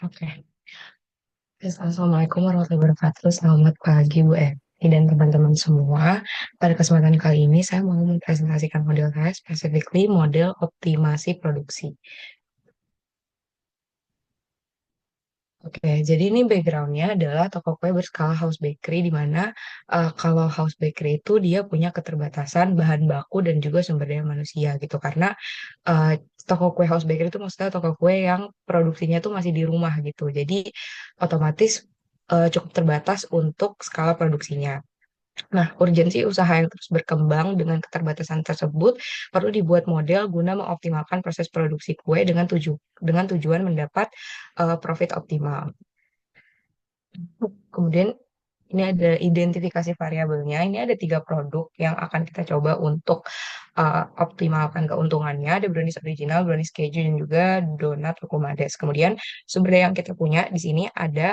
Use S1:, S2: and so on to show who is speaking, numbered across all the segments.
S1: Oke. Assalamualaikum warahmatullahi wabarakatuh. Selamat pagi Bu Eti dan teman-teman semua. Pada kesempatan kali ini saya mau mempresentasikan model saya, specifically model optimasi produksi. Oke, jadi ini backgroundnya adalah toko kue berskala house bakery, di mana kalau house bakery itu dia punya keterbatasan bahan baku dan juga sumber daya manusia gitu. Karena eh, toko kue house bakery itu maksudnya toko kue yang produksinya tuh masih di rumah gitu. Jadi otomatis cukup terbatas untuk skala produksinya. Nah, urgensi usaha yang terus berkembang dengan keterbatasan tersebut perlu dibuat model guna mengoptimalkan proses produksi kue dengan tujuan mendapat profit optimal. Kemudian ini ada identifikasi variabelnya. Ini ada tiga produk yang akan kita coba untuk optimalkan keuntungannya. Ada brownies original, brownies keju, dan juga donat Lukumades. Kemudian sumber daya yang kita punya di sini ada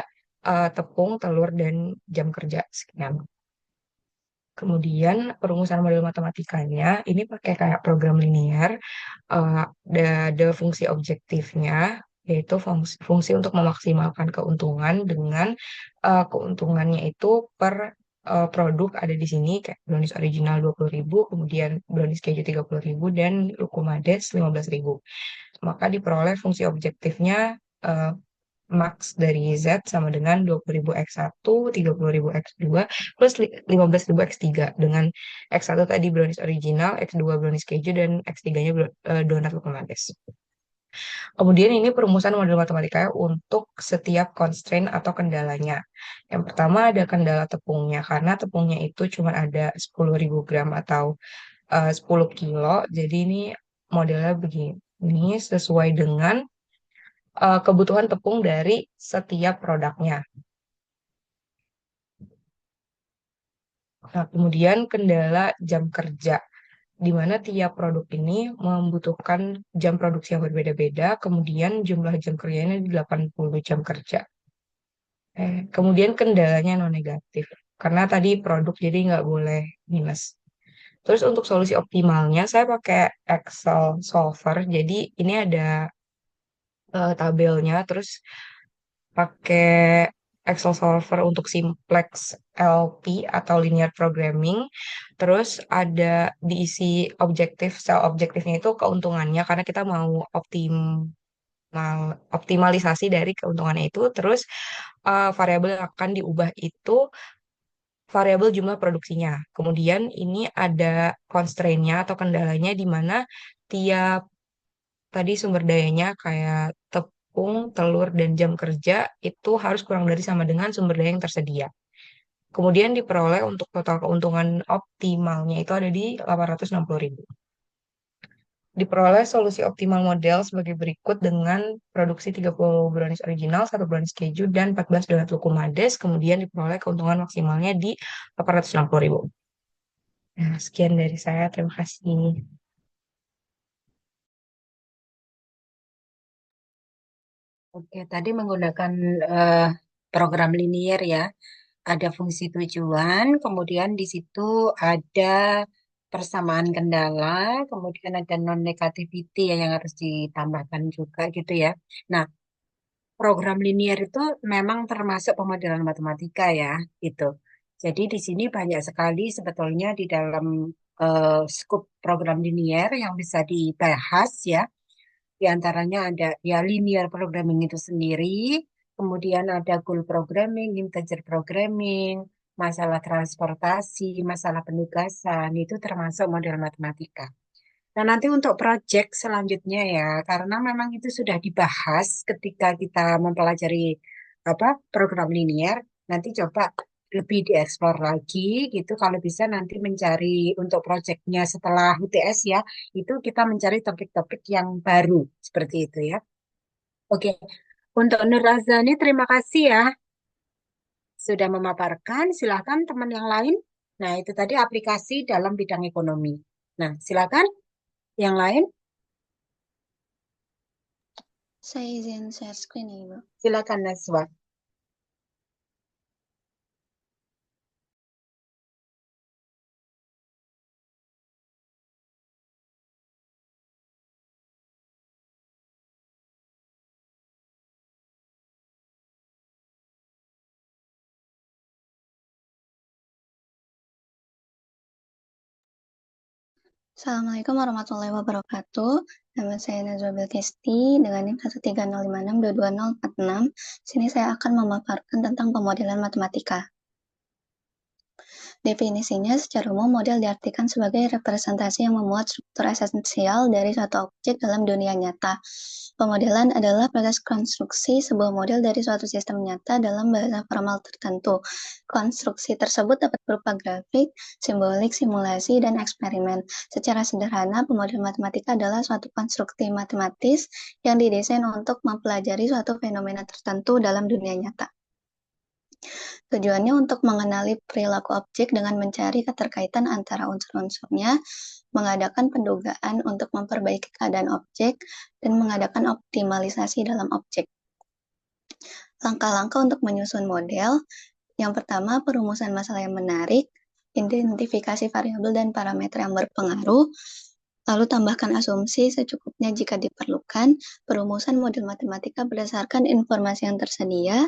S1: tepung, telur, dan jam kerja sekian. Kemudian perumusan model matematikanya ini pakai kayak program linear. Ada fungsi objektifnya, yaitu fungsi untuk memaksimalkan keuntungan dengan keuntungannya itu per produk ada di sini kayak brownies original 20.000, kemudian brownies keju 30.000, dan Lukumades 15.000. Maka diperoleh fungsi objektifnya eh, max dari Z sama dengan 20.000 X1, 30.000 X2, plus 15.000 X3. Dengan X1 tadi brownies original, X2 brownies keju, dan X3-nya donat Lukumades. Kemudian ini perumusan model matematikanya untuk setiap constraint atau kendalanya. Yang pertama ada kendala tepungnya, karena tepungnya itu cuma ada 10.000 gram atau 10 kilo. Jadi ini modelnya begini, sesuai dengan kebutuhan tepung dari setiap produknya. Nah, kemudian kendala jam kerja, di mana tiap produk ini membutuhkan jam produksi yang berbeda-beda, kemudian jumlah jam kerjanya 80 jam kerja. Kemudian kendalanya non negatif, karena tadi produk jadi nggak boleh minus. Terus untuk solusi optimalnya, saya pakai Excel Solver, jadi ini ada tabelnya, terus pakai Excel Solver untuk simplex LP atau linear programming. Terus ada diisi objektif, sel objektifnya itu keuntungannya karena kita mau optimalisasi dari keuntungannya itu. Terus variabel yang akan diubah itu variabel jumlah produksinya. Kemudian ini ada constraint-nya atau kendalanya di mana tiap tadi sumber dayanya kayak tepung, telur, dan jam kerja itu harus kurang dari sama dengan sumber daya yang tersedia. Kemudian diperoleh untuk total keuntungan optimalnya itu ada di 860.000. Diperoleh solusi optimal model sebagai berikut dengan produksi 30 brownies original, 1 brownies keju, dan 14 donat Lukumades. Kemudian diperoleh keuntungan maksimalnya di 860.000. Nah, sekian dari saya. Terima kasih.
S2: Oke, tadi menggunakan eh, program linear ya. Ada fungsi tujuan, kemudian di situ ada persamaan kendala, kemudian ada non negativity ya yang harus ditambahkan juga gitu ya. Nah, program linear itu memang termasuk pemodelan matematika ya, gitu. Jadi di sini banyak sekali sebetulnya di dalam skup program linear yang bisa dibahas ya. Di antaranya ada ya linear programming itu sendiri, kemudian ada goal programming, integer programming, masalah transportasi, masalah penugasan, itu termasuk model matematika. Nah, nanti untuk project selanjutnya ya, karena memang itu sudah dibahas ketika kita mempelajari apa program linear, nanti coba lebih dieksplor lagi gitu. Kalau bisa nanti mencari untuk projectnya setelah UTS ya, itu kita mencari topik-topik yang baru seperti itu ya. Oke, untuk Nur Razani terima kasih ya sudah memaparkan. Silakan teman yang lain. Nah, itu tadi aplikasi dalam bidang ekonomi. Nah, silakan yang lain.
S3: Saya izin share screen ya, Ibu.
S2: Silakan Naswa.
S3: Assalamualaikum warahmatullahi wabarakatuh. Nama saya Nazwa Bilkisti dengan NIM 13056222046. Sini saya akan memaparkan tentang pemodelan matematika. Definisinya secara umum model diartikan sebagai representasi yang memuat struktur esensial dari suatu objek dalam dunia nyata. Pemodelan adalah proses konstruksi sebuah model dari suatu sistem nyata dalam bahasa formal tertentu. Konstruksi tersebut dapat berupa grafik, simbolik, simulasi, dan eksperimen. Secara sederhana, pemodelan matematika adalah suatu konstruksi matematis yang didesain untuk mempelajari suatu fenomena tertentu dalam dunia nyata. Tujuannya untuk mengenali perilaku objek dengan mencari keterkaitan antara unsur-unsurnya, mengadakan pendugaan untuk memperbaiki keadaan objek, dan mengadakan optimalisasi dalam objek. Langkah-langkah untuk menyusun model. Yang pertama, perumusan masalah yang menarik, identifikasi variabel dan parameter yang berpengaruh, lalu tambahkan asumsi secukupnya jika diperlukan, perumusan model matematika berdasarkan informasi yang tersedia,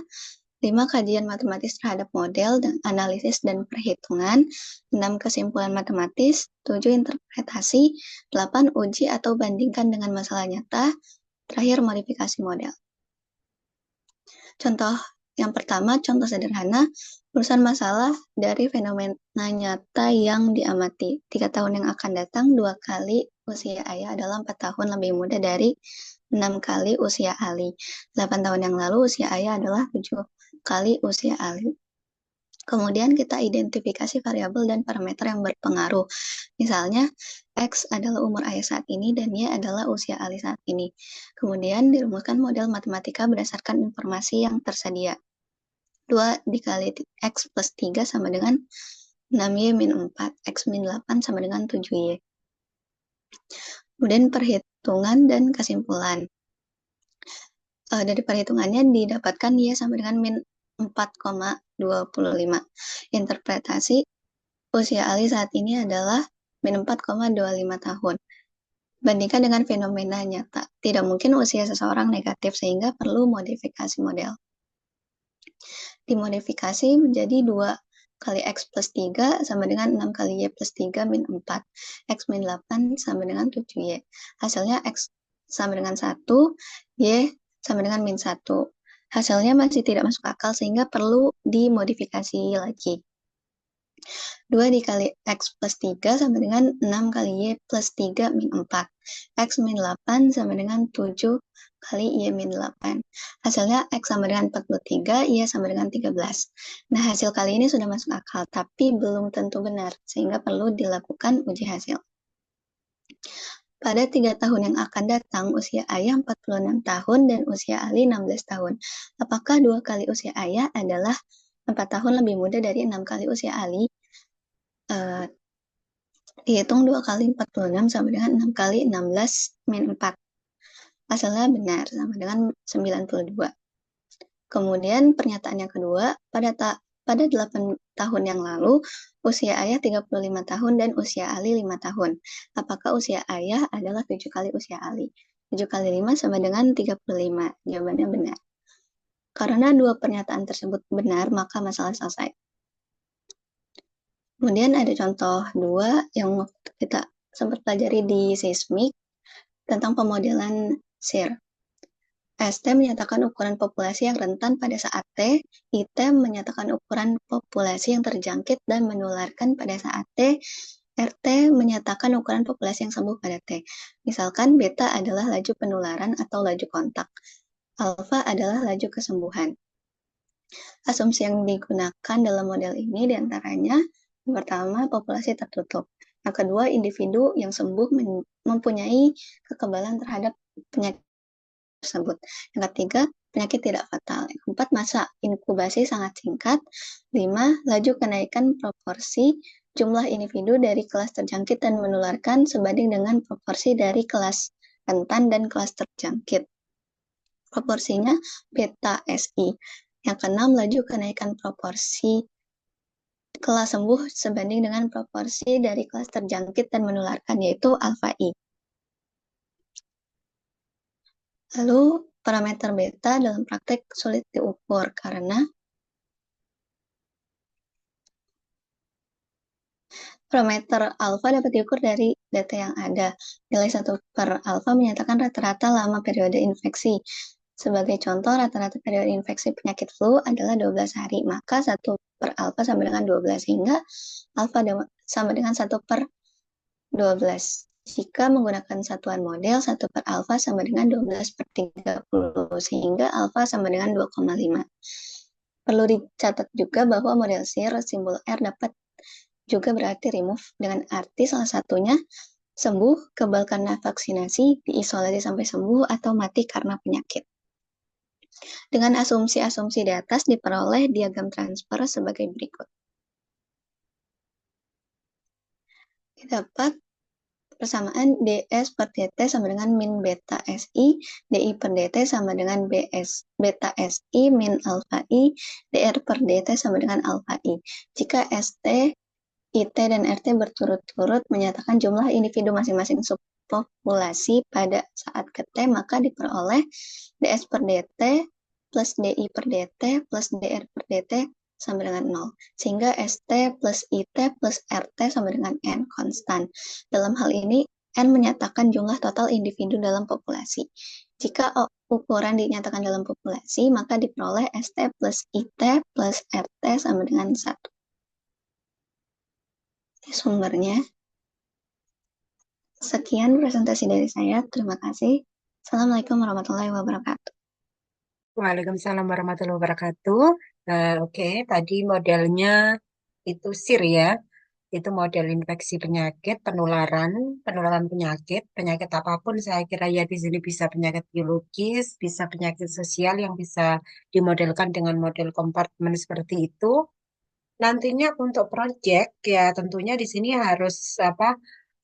S3: 5. Kajian matematis terhadap model, dan analisis dan perhitungan, 6. Kesimpulan matematis, 7. Interpretasi, 8. Uji atau bandingkan dengan masalah nyata, terakhir modifikasi model. Contoh yang pertama, contoh sederhana, urusan masalah dari fenomena nyata yang diamati. 3 tahun yang akan datang, 2 kali usia ayah adalah 4 tahun lebih muda dari 6 kali usia Ali. 8 tahun yang lalu usia ayah adalah 7 kali usia Ali. Kemudian kita identifikasi variabel dan parameter yang berpengaruh. Misalnya, X adalah umur ayah saat ini dan Y adalah usia Ali saat ini. Kemudian dirumuskan model matematika berdasarkan informasi yang tersedia. 2 dikali X plus 3 sama dengan 6Y min 4. X min 8 sama dengan 7Y. Kemudian perhitungan dan kesimpulan. Dari perhitungannya didapatkan Y sama dengan min 4,25. Interpretasi, usia Ali saat ini adalah min 4,25 tahun. Bandingkan dengan fenomena nyata. Tidak mungkin usia seseorang negatif sehingga perlu modifikasi model. Dimodifikasi menjadi 2 kali X plus 3 sama dengan 6 kali Y plus 3 min 4. X min 8 sama dengan 7Y. Hasilnya X sama dengan 1, Y sama dengan min 1. Hasilnya masih tidak masuk akal sehingga perlu dimodifikasi lagi. 2 dikali X plus 3 sama dengan 6 kali Y plus 3 min 4. X min 8 sama dengan 7 kali Y min 8. Hasilnya X sama dengan 43, Y sama dengan 13. Nah, hasil kali ini sudah masuk akal, tapi belum tentu benar, sehingga perlu dilakukan uji hasil. Pada 3 tahun yang akan datang, usia ayah 46 tahun dan usia Ali 16 tahun. Apakah 2 kali usia ayah adalah 4 tahun lebih muda dari 6 kali usia Ali? Dihitung 2 kali 46 sama dengan 6 kali 16 min 4. Hasilnya benar, sama dengan 92. Kemudian pernyataan yang kedua, pada 8 tahun yang lalu, usia ayah 35 tahun dan usia Ali 5 tahun. Apakah usia ayah adalah 7 kali usia Ali? 7 kali 5 sama dengan 35. Jawabannya benar. Karena 2 pernyataan tersebut benar, maka masalah selesai. Kemudian ada contoh 2 yang kita sempat pelajari di seismik tentang pemodelan SIR. ST menyatakan ukuran populasi yang rentan pada saat T, IT menyatakan ukuran populasi yang terjangkit dan menularkan pada saat T, RT menyatakan ukuran populasi yang sembuh pada T. Misalkan beta adalah laju penularan atau laju kontak. Alfa adalah laju kesembuhan. Asumsi yang digunakan dalam model ini diantaranya, yang pertama, populasi tertutup. Yang kedua, individu yang sembuh mempunyai kekebalan terhadap penyakit tersebut. Yang ketiga, penyakit tidak fatal. Yang keempat, masa inkubasi sangat singkat. 5. Laju kenaikan proporsi jumlah individu dari kelas terjangkit dan menularkan sebanding dengan proporsi dari kelas rentan dan kelas terjangkit. Proporsinya beta SI. Yang keenam, laju kenaikan proporsi kelas sembuh sebanding dengan proporsi dari kelas terjangkit dan menularkan, yaitu alfa I. Lalu, parameter beta dalam praktek sulit diukur karena Parameter alfa dapat diukur dari data yang ada. Nilai 1 per alfa menyatakan rata-rata lama periode infeksi. Sebagai contoh, rata-rata periode infeksi penyakit flu adalah 12 hari. Maka 1 per alfa sama dengan 12, sehingga alfa sama dengan 1 per 12. Jika menggunakan satuan model, 1 per alfa sama dengan 12 per 30, sehingga alfa sama dengan 2,5. Perlu dicatat juga bahwa model SIR, simbol R dapat juga berarti remove, dengan arti salah satunya sembuh, kebal karena vaksinasi, diisolasi sampai sembuh, atau mati karena penyakit. Dengan asumsi-asumsi di atas diperoleh diagram transfer sebagai berikut. Dapat persamaan ds per dt sama dengan min beta si, di per dt sama dengan beta si min alfa i, dr per dt sama dengan alfa i. Jika st, it, dan rt berturut-turut menyatakan jumlah individu masing-masing subpopulasi pada saat ke T, maka diperoleh ds per dt plus di per dt plus dr per dt sama dengan 0. Sehingga st plus it plus rt sama dengan n, konstan. Dalam hal ini, n menyatakan jumlah total individu dalam populasi. Jika ukuran dinyatakan dalam populasi, maka diperoleh st plus it plus rt sama dengan 1. Sumbernya. Sekian presentasi dari saya. Terima kasih. Assalamualaikum warahmatullahi wabarakatuh.
S2: Waalaikumsalam warahmatullahi wabarakatuh. Oke, tadi modelnya itu SIR ya. Itu model infeksi penyakit, penularan penyakit, penyakit apapun saya kira ya di sini bisa penyakit biologis, bisa penyakit sosial yang bisa dimodelkan dengan model kompartemen seperti itu. Nantinya untuk proyek ya tentunya di sini harus apa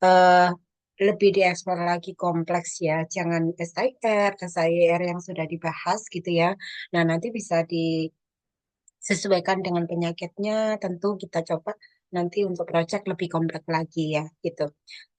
S2: eh, lebih dieksplor lagi kompleks ya. Jangan SIR, SIR yang sudah dibahas gitu ya. Nah, nanti bisa disesuaikan dengan penyakitnya. Tentu kita coba nanti untuk proyek lebih kompleks lagi ya gitu.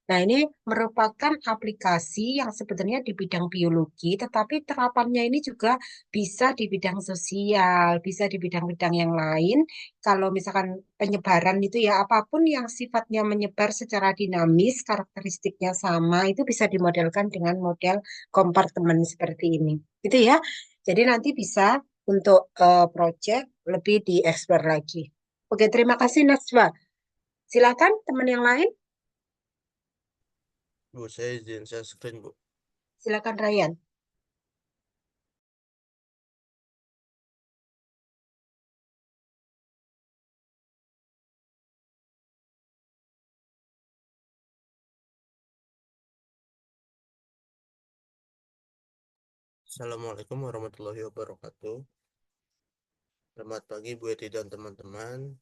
S2: Nah, ini merupakan aplikasi yang sebenarnya di bidang biologi, tetapi terapannya ini juga bisa di bidang sosial, bisa di bidang-bidang yang lain. Kalau misalkan penyebaran itu ya, apapun yang sifatnya menyebar secara dinamis, karakteristiknya sama, itu bisa dimodelkan dengan model kompartemen seperti ini. Gitu ya. Jadi nanti bisa untuk project lebih dieksplor lagi. Oke, terima kasih Najwa. Silakan teman yang lain,
S4: Bu, saya izin share screen, Bu.
S2: silakan Ryan.
S4: Assalamualaikum warahmatullahi wabarakatuh. Selamat pagi Bu Eti dan teman-teman.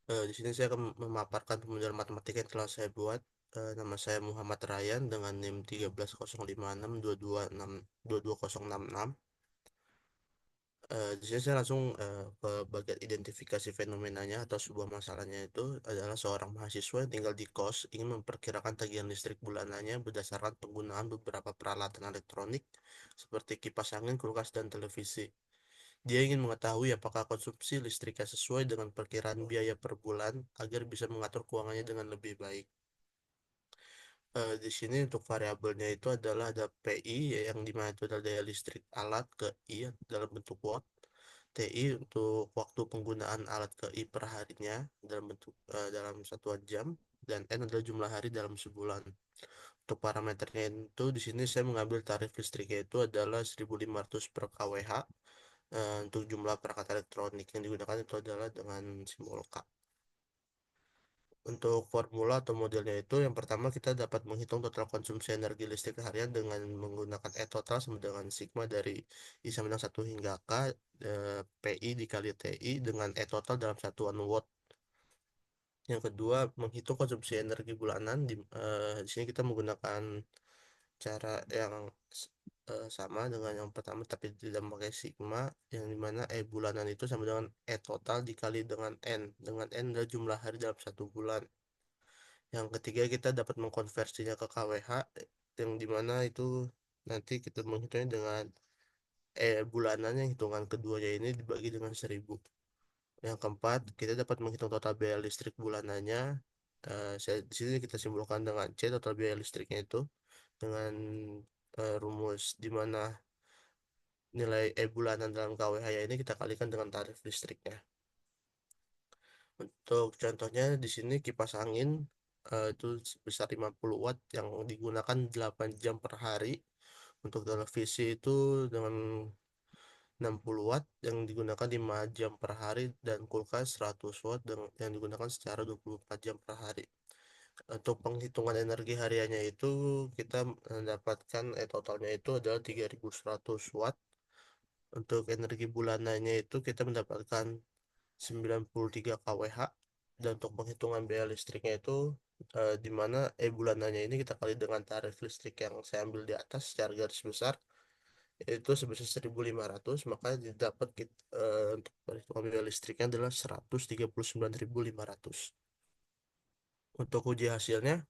S4: Di sini saya akan memaparkan pemodel matematika yang telah saya buat. Nama saya Muhammad Ryan dengan NIM 1305622622066. Di sini saya langsung ke bagian identifikasi fenomenanya atau sebuah masalahnya. Itu adalah seorang mahasiswa yang tinggal di kos ingin memperkirakan tagihan listrik bulanannya berdasarkan penggunaan beberapa peralatan elektronik seperti kipas angin, kulkas, dan televisi. Dia ingin mengetahui apakah konsumsi listriknya sesuai dengan perkiraan biaya per bulan agar bisa mengatur keuangannya dengan lebih baik. Di sini untuk variabelnya itu adalah ada PI yang dimana itu adalah daya listrik alat ke I dalam bentuk watt, TI untuk waktu penggunaan alat ke I per harinya dalam bentuk dalam satuan jam, dan N adalah jumlah hari dalam sebulan. Untuk parameternya itu di sini saya mengambil tarif listriknya itu adalah 1.500 per kWh. Untuk jumlah perangkat elektronik yang digunakan itu adalah dengan simbol K. Untuk formula atau modelnya itu yang pertama kita dapat menghitung total konsumsi energi listrik harian dengan menggunakan E total sama dengan sigma dari I sama dengan 1 hingga K, PI dikali TI dengan E total dalam satuan watt. Yang kedua, menghitung konsumsi energi bulanan. Di sini kita menggunakan cara yang sama dengan yang pertama tapi tidak pakai sigma, yang dimana E bulanan itu sama dengan E total dikali dengan N adalah jumlah hari dalam satu bulan. Yang ketiga, kita dapat mengkonversinya ke kWh, yang dimana itu nanti kita menghitungnya dengan bulanan yang hitungan keduanya ini dibagi dengan 1000. Yang keempat, kita dapat menghitung total biaya listrik bulanannya. Di sini kita simpulkan dengan C, total biaya listriknya itu dengan rumus di mana nilai E bulanan dalam KWH ini kita kalikan dengan tarif listriknya. Untuk contohnya di sini kipas angin itu sebesar 50 watt yang digunakan 8 jam per hari. Untuk televisi itu dengan 60 watt yang digunakan 5 jam per hari, dan kulkas 100 watt yang digunakan secara 24 jam per hari. Untuk penghitungan energi hariannya itu kita mendapatkan totalnya itu adalah 3100 watt. Untuk energi bulanannya itu kita mendapatkan 93 kWh. Dan untuk penghitungan biaya listriknya itu di mana bulanannya ini kita kali dengan tarif listrik yang saya ambil di atas secara garis besar itu sebesar 1.500, maka didapat untuk perhitungan biaya listriknya adalah 139.500. Untuk uji hasilnya,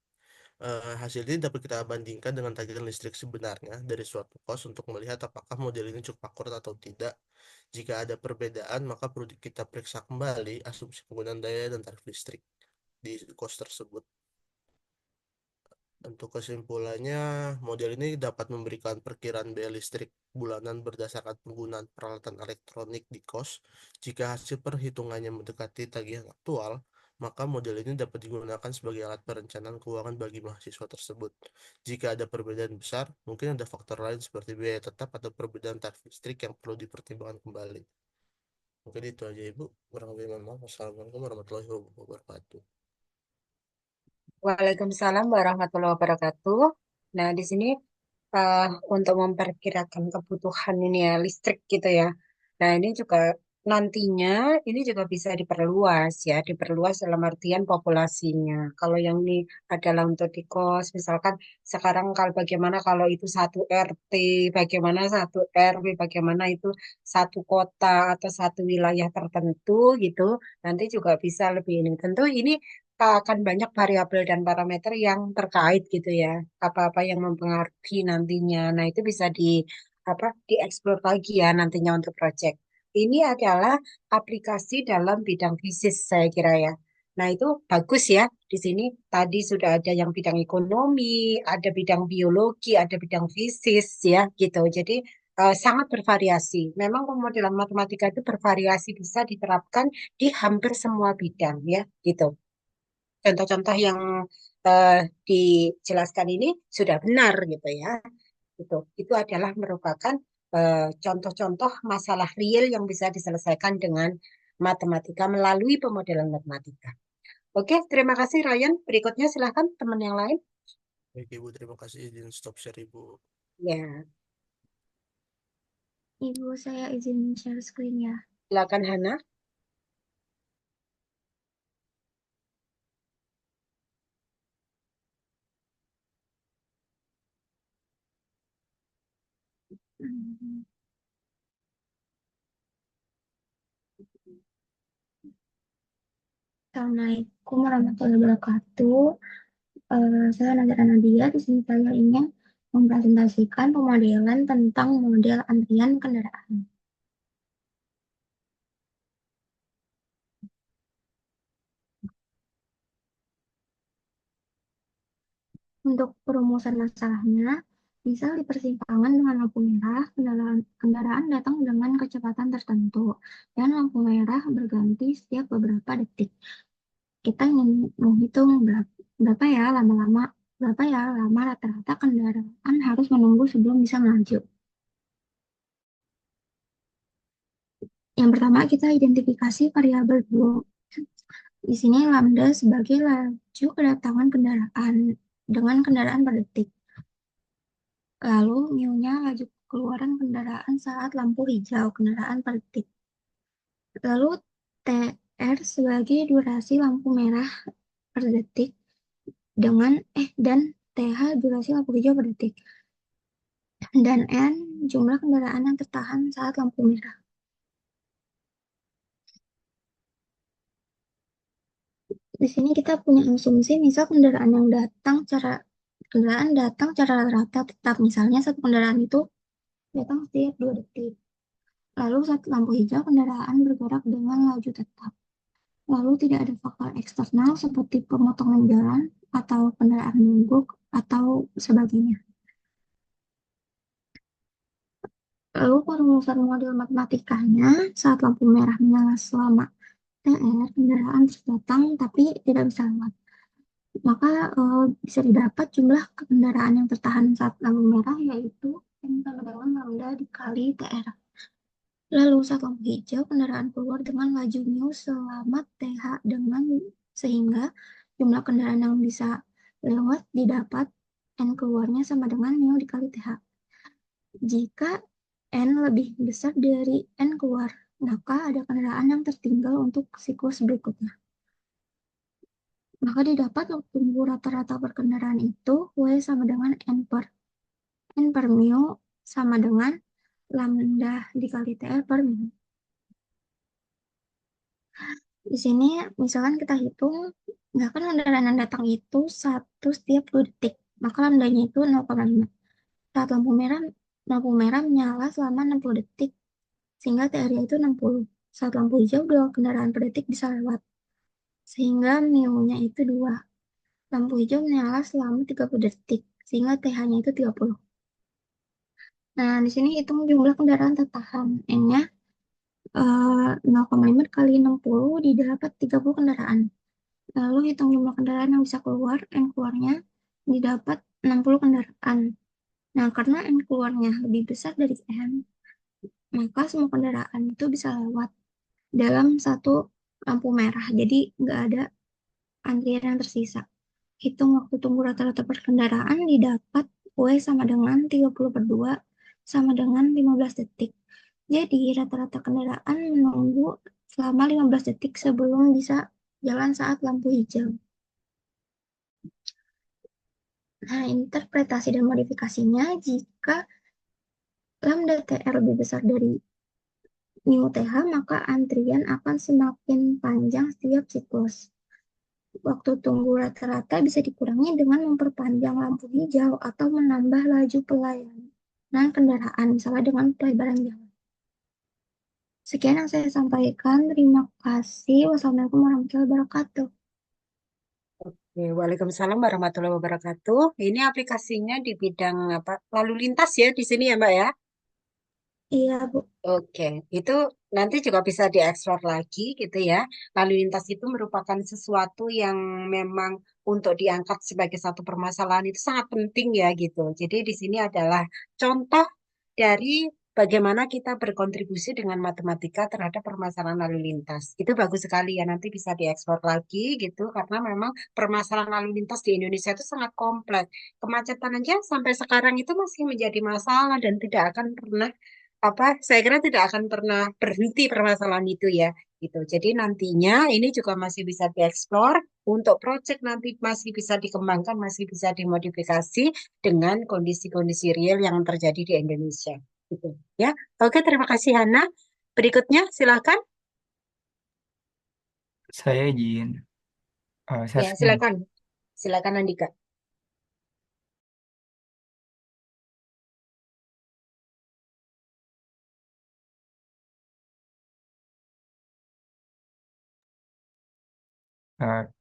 S4: hasil ini dapat kita bandingkan dengan tagihan listrik sebenarnya dari suatu kos untuk melihat apakah model ini cukup akurat atau tidak. Jika ada perbedaan, maka perlu kita periksa kembali asumsi penggunaan daya dan tarif listrik di kos tersebut. Untuk kesimpulannya, model ini dapat memberikan perkiraan biaya listrik bulanan berdasarkan penggunaan peralatan elektronik di kos. Jika hasil perhitungannya mendekati tagihan aktual, maka model ini dapat digunakan sebagai alat perencanaan keuangan bagi mahasiswa tersebut. Jika ada perbedaan besar, mungkin ada faktor lain seperti biaya tetap atau perbedaan tarif listrik yang perlu dipertimbangkan kembali. Mungkin itu aja, Ibu. Kurang lebih mohon maaf. Wassalamualaikum warahmatullahi wabarakatuh.
S2: Waalaikumsalam warahmatullahi wabarakatuh. Nah, di sini eh, untuk memperkirakan kebutuhan ini ya listrik gitu ya. Nah, ini juga nantinya ini juga bisa diperluas ya, diperluas dalam artian populasinya. Kalau yang ini adalah untuk di kos, misalkan sekarang kalau bagaimana kalau itu satu RT, bagaimana satu RW, bagaimana itu satu kota atau satu wilayah tertentu gitu, nanti juga bisa lebih ini. Tentu ini akan banyak variabel dan parameter yang terkait gitu ya. Apa-apa yang mempengaruhi nantinya. Nah, itu bisa dieksplor lagi ya nantinya untuk project. Ini adalah aplikasi dalam bidang fisik saya kira ya. Nah, itu bagus ya. Di sini tadi sudah ada yang bidang ekonomi, ada bidang biologi, ada bidang fisik ya gitu. Jadi sangat bervariasi. Memang pemodelan matematika itu bervariasi bisa diterapkan di hampir semua bidang ya gitu. Contoh-contoh yang dijelaskan ini sudah benar gitu ya. Itu adalah merupakan contoh-contoh masalah real yang bisa diselesaikan dengan matematika melalui pemodelan matematika. Oke, terima kasih Ryan. Berikutnya silahkan teman yang lain.
S4: Baik, Ibu. Terima kasih. Izin stop share, Ibu.
S2: Ya,
S5: Ibu, saya izin share screen ya.
S2: silakan Hana.
S5: Hmm. Assalamualaikum warahmatullahi wabarakatuh. Saya Nazara Nadia. Di sini saya ingin mempresentasikan pemodelan tentang model antrian kendaraan. Untuk perumusan masalahnya, misal di persimpangan dengan lampu merah, kendaraan datang dengan kecepatan tertentu, dan lampu merah berganti setiap beberapa detik. Kita ingin menghitung berapa ya lama rata-rata kendaraan harus menunggu sebelum bisa melaju. Yang pertama, kita identifikasi variabel dulu. Di sini lambda sebagai laju kedatangan kendaraan dengan kendaraan per detik. Lalu mu-nya laju keluaran kendaraan saat lampu hijau kendaraan per detik. Lalu TR sebagai durasi lampu merah per detik dan TH durasi lampu hijau per detik. Dan N jumlah kendaraan yang tertahan saat lampu merah. Di sini kita punya asumsi misal kendaraan datang secara rata tetap, misalnya satu kendaraan itu datang setiap 2 detik. Lalu saat lampu hijau, kendaraan bergerak dengan laju tetap. Lalu tidak ada faktor eksternal seperti pemotongan jalan atau kendaraan mogok atau sebagainya. Lalu perumusan model matematikanya, saat lampu merah menyala selama TR, kendaraan terus datang tapi tidak bisa lewat. Maka bisa didapat jumlah kendaraan yang tertahan saat lampu merah, yaitu N sama dengan lambda dikali TR. Lalu saat lampu hijau, kendaraan keluar dengan laju mu selama TH dengan sehingga jumlah kendaraan yang bisa lewat didapat N keluarnya sama dengan mu dikali TH. Jika N lebih besar dari N keluar, maka ada kendaraan yang tertinggal untuk siklus berikutnya. Maka didapat waktu tunggu rata-rata perkendaraan itu W sama dengan N per mu sama dengan lambda dikali TR per mu. Di sini misalkan kita hitung, misalkan kendaraan yang datang itu satu setiap 2 detik, maka lambdanya itu 0,5. Saat lampu merah menyala selama 60 detik, sehingga TR-nya itu 60. Saat lampu hijau, 2 kendaraan per detik bisa lewat, sehingga mu-nya itu 2. Lampu hijau menyala selama 30 detik, sehingga TH-nya itu 30. Nah, di sini hitung jumlah kendaraan tertahan. N-nya 0,5 kali 60 didapat 30 kendaraan. Lalu hitung jumlah kendaraan yang bisa keluar, N keluarnya didapat 60 kendaraan. Nah, karena N keluarnya lebih besar dari M, maka semua kendaraan itu bisa lewat dalam satu lampu merah. Jadi nggak ada antrian yang tersisa. Hitung waktu tunggu rata-rata perkendaraan didapat W sama dengan 30 per 2 sama dengan 15 detik. Jadi rata-rata kendaraan menunggu selama 15 detik sebelum bisa jalan saat lampu hijau. Nah, interpretasi dan modifikasinya, jika lambda TR lebih besar dari mu TH, maka antrian akan semakin panjang setiap siklus. Waktu tunggu rata-rata bisa dikurangi dengan memperpanjang lampu hijau atau menambah laju pelayanan kendaraan, misalnya dengan pelebaran jalan. Sekian yang saya sampaikan. Terima kasih. Wassalamualaikum warahmatullahi wabarakatuh.
S2: Oke, Waalaikumsalam warahmatullahi wabarakatuh. Ini aplikasinya di bidang apa? Lalu lintas ya di sini ya, Mbak ya?
S5: Iya, Bu.
S2: Oke, itu nanti juga bisa dieksplor lagi gitu ya. Lalu lintas itu merupakan sesuatu yang memang untuk diangkat sebagai satu permasalahan itu sangat penting ya gitu. Jadi di sini adalah contoh dari bagaimana kita berkontribusi dengan matematika terhadap permasalahan lalu lintas. Itu bagus sekali ya, nanti bisa dieksplor lagi gitu karena memang permasalahan lalu lintas di Indonesia itu sangat kompleks. Kemacetan aja sampai sekarang itu masih menjadi masalah dan tidak akan pernah saya kira tidak akan pernah berhenti permasalahan itu ya gitu. Jadi nantinya ini juga masih bisa dieksplor untuk proyek nanti masih bisa dikembangkan, masih bisa dimodifikasi dengan kondisi-kondisi real yang terjadi di Indonesia gitu ya. Oke, terima kasih Hana. Berikutnya silakan.
S6: Saya izin
S2: Ya,
S6: share.
S2: silakan. Silakan Andika.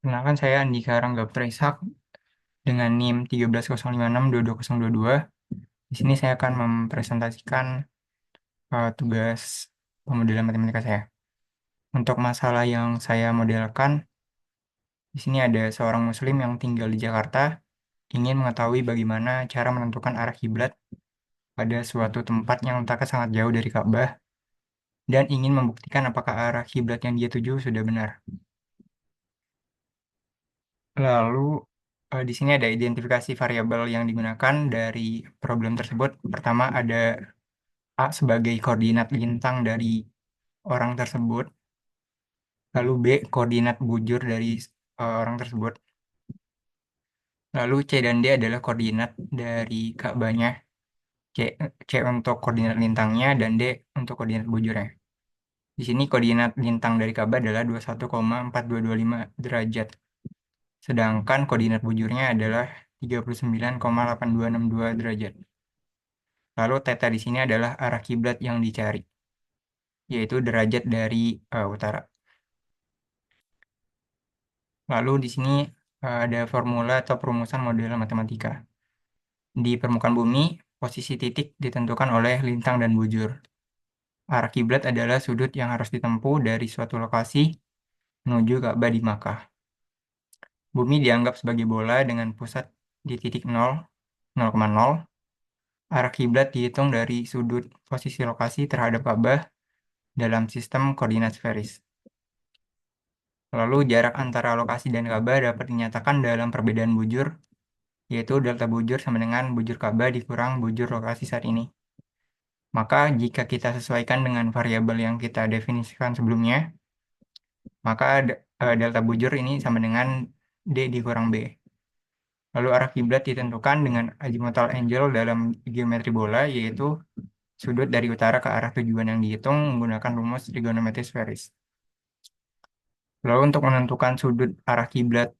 S6: Kenalkan saya Andika Rangga Presak dengan NIM 130562222. Di sini saya akan mempresentasikan tugas pemodelan matematika saya. Untuk masalah yang saya modelkan, di sini ada seorang muslim yang tinggal di Jakarta ingin mengetahui bagaimana cara menentukan arah kiblat pada suatu tempat yang letaknya sangat jauh dari Ka'bah dan ingin membuktikan apakah arah kiblat yang dia tuju sudah benar. Lalu di sini ada identifikasi variabel yang digunakan dari problem tersebut. Pertama ada A sebagai koordinat lintang dari orang tersebut, lalu B koordinat bujur dari orang tersebut, lalu C dan D adalah koordinat dari Ka'bahnya. C, C untuk koordinat lintangnya dan D untuk koordinat bujurnya. Di sini koordinat lintang dari Ka'bah adalah 21,4225 derajat. Sedangkan koordinat bujurnya adalah 39,8262 derajat. Lalu theta di sini adalah arah kiblat yang dicari. yaitu derajat dari utara. Lalu di sini ada formula atau perumusan model matematika. Di permukaan bumi, posisi titik ditentukan oleh lintang dan bujur. Arah kiblat adalah sudut yang harus ditempuh dari suatu lokasi menuju Ka'bah di Makkah. Bumi dianggap sebagai bola dengan pusat di titik 0, 0,0. Arah kiblat dihitung dari sudut posisi lokasi terhadap Ka'bah dalam sistem koordinat sferis. Lalu jarak antara lokasi dan Ka'bah dapat dinyatakan dalam perbedaan bujur, yaitu delta bujur sama dengan bujur Ka'bah dikurang bujur lokasi saat ini. Maka jika kita sesuaikan dengan variabel yang kita definisikan sebelumnya, maka delta bujur ini sama dengan D dikurang B. Lalu arah kiblat ditentukan dengan azimuthal angle dalam geometri bola, yaitu sudut dari utara ke arah tujuan yang dihitung menggunakan rumus trigonometri sferis. Lalu untuk menentukan sudut arah kiblat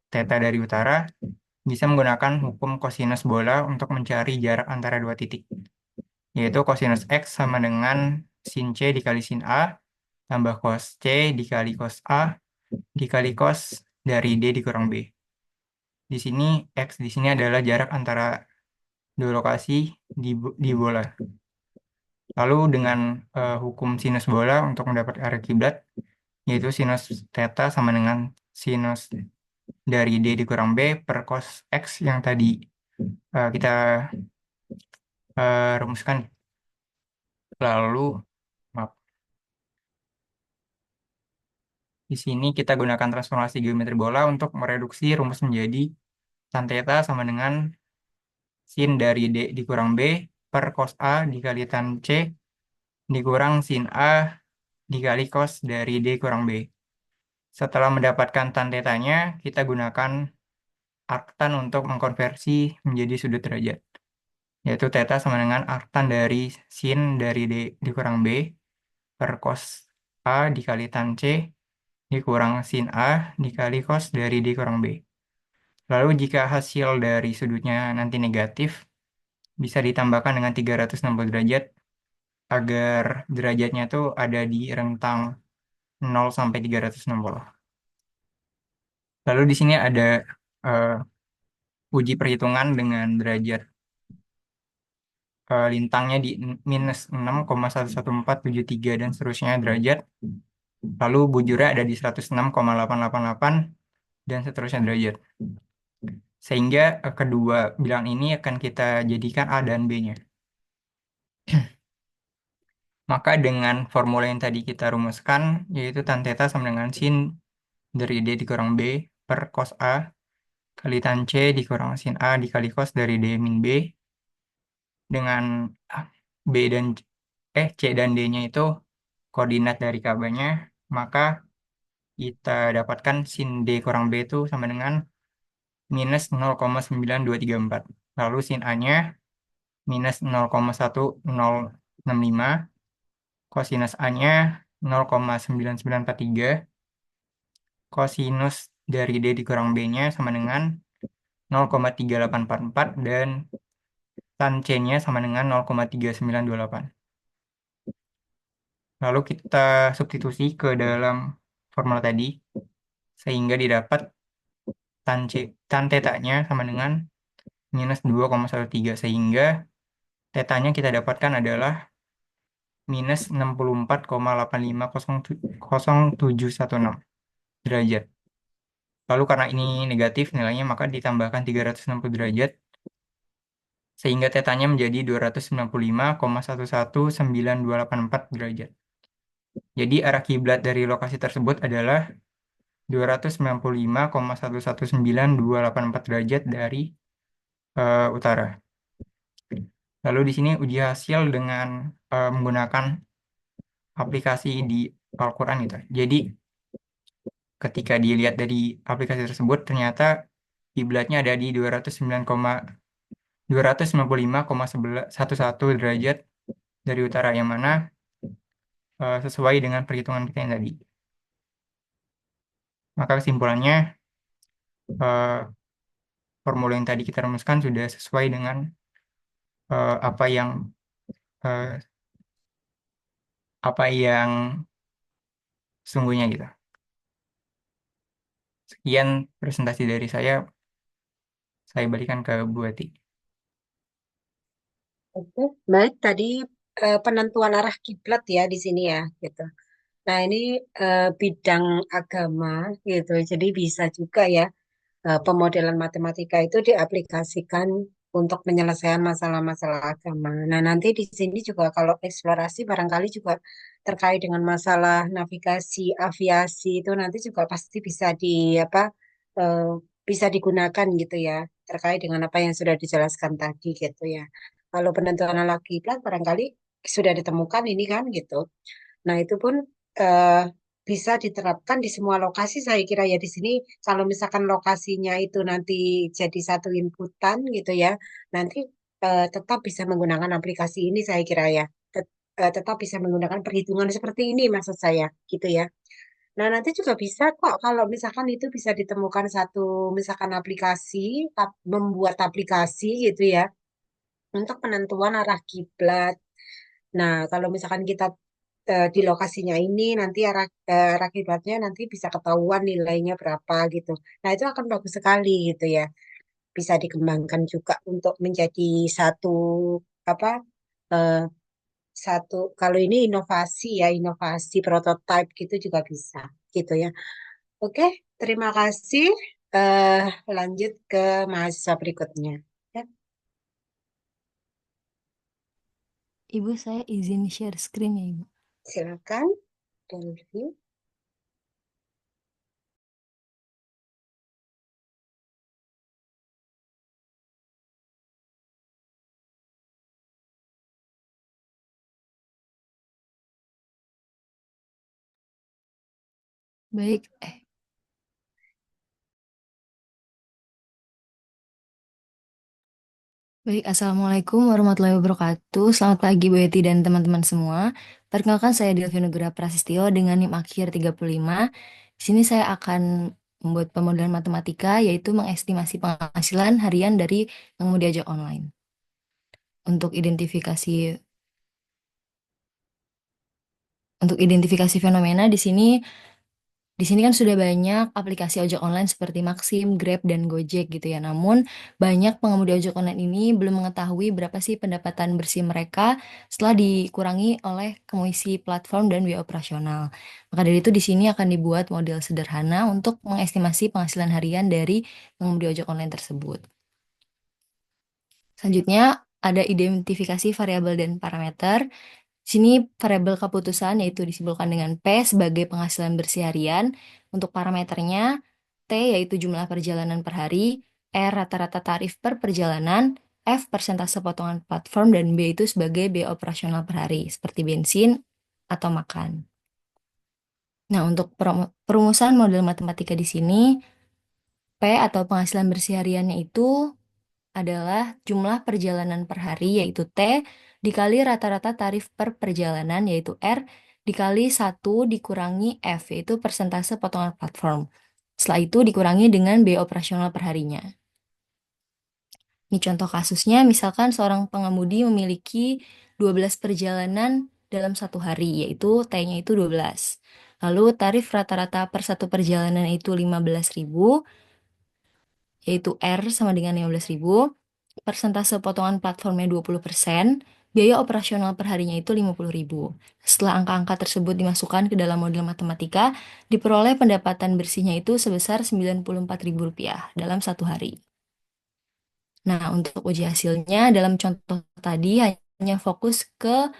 S6: theta dari utara, bisa menggunakan hukum kosinus bola untuk mencari jarak antara dua titik, yaitu kosinus X sama dengan sin C dikali sin A, tambah cos C dikali cos A, dikali cos dari D dikurang B. Di sini X di sini adalah jarak antara dua lokasi di bola. Lalu dengan hukum sinus bola untuk mendapat arah kiblat, yaitu sinus theta sama dengan sinus dari D dikurang B per cos X yang tadi kita rumuskan. Lalu, maaf, di sini kita gunakan transformasi geometri bola untuk mereduksi rumus menjadi tan theta sama dengan sin dari D dikurang B per cos A dikali tan C dikurang sin A dikali cos dari D kurang B. Setelah mendapatkan tan theta-nya, kita gunakan arctan untuk mengkonversi menjadi sudut derajat, yaitu theta sama dengan arctan dari sin dari D dikurang B per cos A dikali tan C dikurang sin A dikali cos dari D kurang B. Lalu jika hasil dari sudutnya nanti negatif, bisa ditambahkan dengan 360 derajat agar derajatnya itu ada di rentang 0 sampai 360. Lalu di sini ada uji perhitungan dengan derajat lintangnya di minus 6,11473 dan seterusnya derajat. Lalu bujurnya ada di 106,888 dan seterusnya derajat. Sehingga kedua bilangan ini akan kita jadikan A dan B-nya. Maka dengan formula yang tadi kita rumuskan, yaitu tan theta sama dengan sin dari D dikurang B per cos A kali tan C dikurang sin A dikali cos dari D min B, dengan B dan C dan D-nya itu koordinat dari Ka'bahnya, maka kita dapatkan sin D kurang B itu sama dengan minus 0,9234. Lalu sin A-nya minus 0,1065, kosinus A-nya 0,9943, kosinus dari D dikurang B-nya sama dengan 0,3844 dan tan C-nya sama dengan 0,3928. Lalu kita substitusi ke dalam formula tadi, sehingga didapat tan theta-nya sama dengan minus 2,13, sehingga theta-nya kita dapatkan adalah minus 64,850716 derajat. Lalu karena ini negatif nilainya, maka ditambahkan 360 derajat, sehingga theta-nya menjadi 295,111984 derajat. Jadi arah kiblat dari lokasi tersebut adalah 295,111984 derajat dari utara. Lalu di sini uji hasil dengan menggunakan aplikasi di Al-Quran gitu. Jadi ketika dilihat dari aplikasi tersebut, ternyata kiblatnya ada di 295,11 derajat dari utara, yang mana sesuai dengan perhitungan kita yang tadi. Maka kesimpulannya, formula yang tadi kita rumuskan sudah sesuai dengan apa apa yang sesungguhnya gitu. Sekian presentasi dari saya berikan ke Bu Eti.
S2: Oke, baik. Tadi penentuan arah kiblat ya di sini ya, gitu. Nah, ini bidang agama gitu. Jadi bisa juga ya pemodelan matematika itu diaplikasikan untuk penyelesaian masalah-masalah agama. Nah, nanti di sini juga kalau eksplorasi barangkali juga terkait dengan masalah navigasi aviasi itu nanti juga pasti bisa eh, bisa digunakan gitu ya terkait dengan apa yang sudah dijelaskan tadi gitu ya. Kalau penentuan ala kiblat barangkali sudah ditemukan ini kan gitu. Nah, itu pun eh, bisa diterapkan di semua lokasi saya kira ya di sini kalau misalkan lokasinya itu nanti jadi satu inputan gitu ya, nanti tetap bisa menggunakan aplikasi ini saya kira ya. Tetap bisa menggunakan perhitungan seperti ini maksud saya gitu ya. Nah, nanti juga bisa kok kalau misalkan itu bisa ditemukan satu misalkan aplikasi, membuat aplikasi gitu ya untuk penentuan arah kiblat. Nah, kalau misalkan kita di lokasinya ini nanti arah kiblatnya nanti bisa ketahuan nilainya berapa gitu. Nah, itu akan bagus sekali gitu ya. Bisa dikembangkan juga untuk menjadi satu apa eh, satu kalau ini inovasi ya, inovasi prototype gitu juga bisa gitu ya. Oke, terima kasih. Eh, Lanjut ke mahasiswa berikutnya. Ya,
S7: Ibu, saya izin share screen ya, Ibu.
S2: silakan. Delvi.
S7: Baik, Assalamualaikum warahmatullahi wabarakatuh. Selamat pagi Bu Eti dan teman-teman semua. Perkenalkan saya Delvi Nugra Prasistio dengan NIM akhir 35. Di sini saya akan membuat pemodelan matematika yaitu mengestimasi penghasilan harian dari pengemudi ojek online. Untuk identifikasi fenomena di sini kan sudah banyak aplikasi ojek online seperti Maxim, Grab, dan Gojek gitu ya. Namun banyak pengemudi ojek online ini belum mengetahui berapa sih pendapatan bersih mereka setelah dikurangi oleh komisi platform dan biaya operasional. Maka dari itu di sini akan dibuat model sederhana untuk mengestimasi penghasilan harian dari pengemudi ojek online tersebut. Selanjutnya ada identifikasi variabel dan parameter. Di sini variabel keputusan yaitu disimbolkan dengan P sebagai penghasilan bersih harian. Untuk parameternya T yaitu jumlah perjalanan per hari, R rata-rata tarif per perjalanan, F persentase potongan platform, dan B itu sebagai biaya operasional per hari seperti bensin atau makan. Nah, untuk perumusan model matematika di sini P atau penghasilan bersih hariannya itu adalah jumlah perjalanan per hari yaitu T dikali rata-rata tarif per perjalanan yaitu R dikali 1 dikurangi F yaitu persentase potongan platform. Setelah itu dikurangi dengan biaya operasional per harinya. Ini contoh kasusnya, misalkan seorang pengemudi memiliki 12 perjalanan dalam satu hari, yaitu T-nya itu 12. Lalu tarif rata-rata per satu perjalanan itu 15.000, yaitu R sama dengan 15.000. Persentase potongan platformnya 20%, biaya operasional per harinya itu 50.000. Setelah angka-angka tersebut dimasukkan ke dalam model matematika, diperoleh pendapatan bersihnya itu sebesar Rp94.000 dalam satu hari. Nah, untuk uji hasilnya dalam contoh tadi hanya fokus ke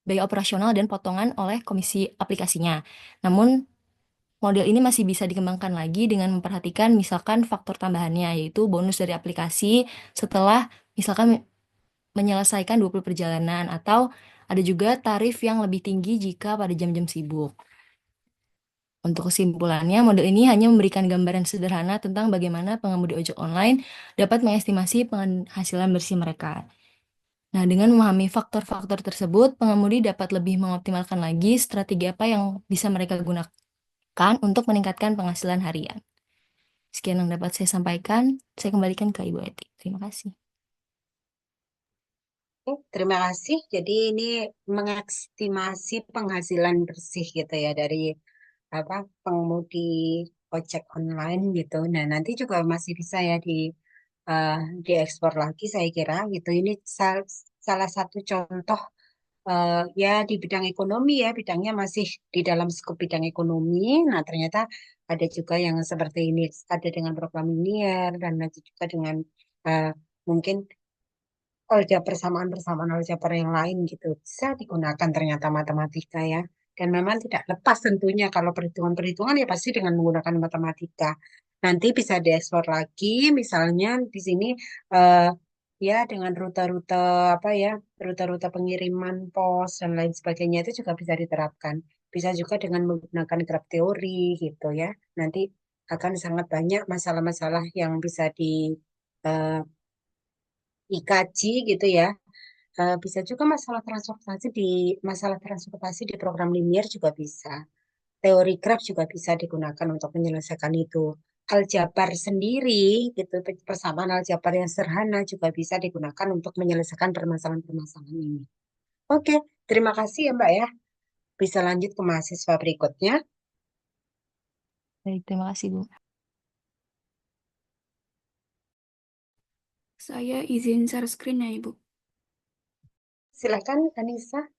S7: biaya operasional dan potongan oleh komisi aplikasinya. Namun, model ini masih bisa dikembangkan lagi dengan memperhatikan misalkan faktor tambahannya, yaitu bonus dari aplikasi setelah misalkan menyelesaikan 20 perjalanan, atau ada juga tarif yang lebih tinggi jika pada jam-jam sibuk. Untuk kesimpulannya, model ini hanya memberikan gambaran sederhana tentang bagaimana pengemudi ojek online dapat mengestimasi penghasilan bersih mereka. Nah, dengan memahami faktor-faktor tersebut, pengemudi dapat lebih mengoptimalkan lagi strategi apa yang bisa mereka gunakan untuk meningkatkan penghasilan harian. Sekian yang dapat saya sampaikan. Saya kembalikan ke Ibu Eti. Terima kasih.
S2: Terima kasih. Jadi ini mengestimasi penghasilan bersih gitu ya dari apa pengemudi ojek online gitu. Nah, nanti juga masih bisa ya eh, diekspor lagi saya kira gitu. Ini salah satu contoh ya di bidang ekonomi ya, bidangnya masih di dalam skup bidang ekonomi. Nah, ternyata ada juga yang seperti ini, ada dengan program linear dan nanti juga dengan eh, mungkin persamaan-persamaan aljabar yang lain gitu. Bisa digunakan ternyata matematika ya. Dan memang tidak lepas tentunya kalau perhitungan-perhitungan ya pasti dengan menggunakan matematika. Nanti bisa diekspor lagi, misalnya di sini eh, ya dengan rute-rute apa ya, rute-rute pengiriman pos dan lain sebagainya itu juga bisa diterapkan. Bisa juga dengan menggunakan graph teori gitu ya. Nanti akan sangat banyak masalah-masalah yang bisa eh, dikaji gitu ya. Bisa juga masalah transportasi di program linear juga bisa. Teori graf juga bisa digunakan untuk menyelesaikan itu. Aljabar sendiri gitu, persamaan aljabar yang sederhana juga bisa digunakan untuk menyelesaikan permasalahan-permasalahan ini. Oke, terima kasih ya Mbak ya. Bisa lanjut ke mahasiswa berikutnya.
S7: Baik, terima kasih, Bu.
S8: Saya izin share screen ya, Ibu.
S2: Silakan Anissa.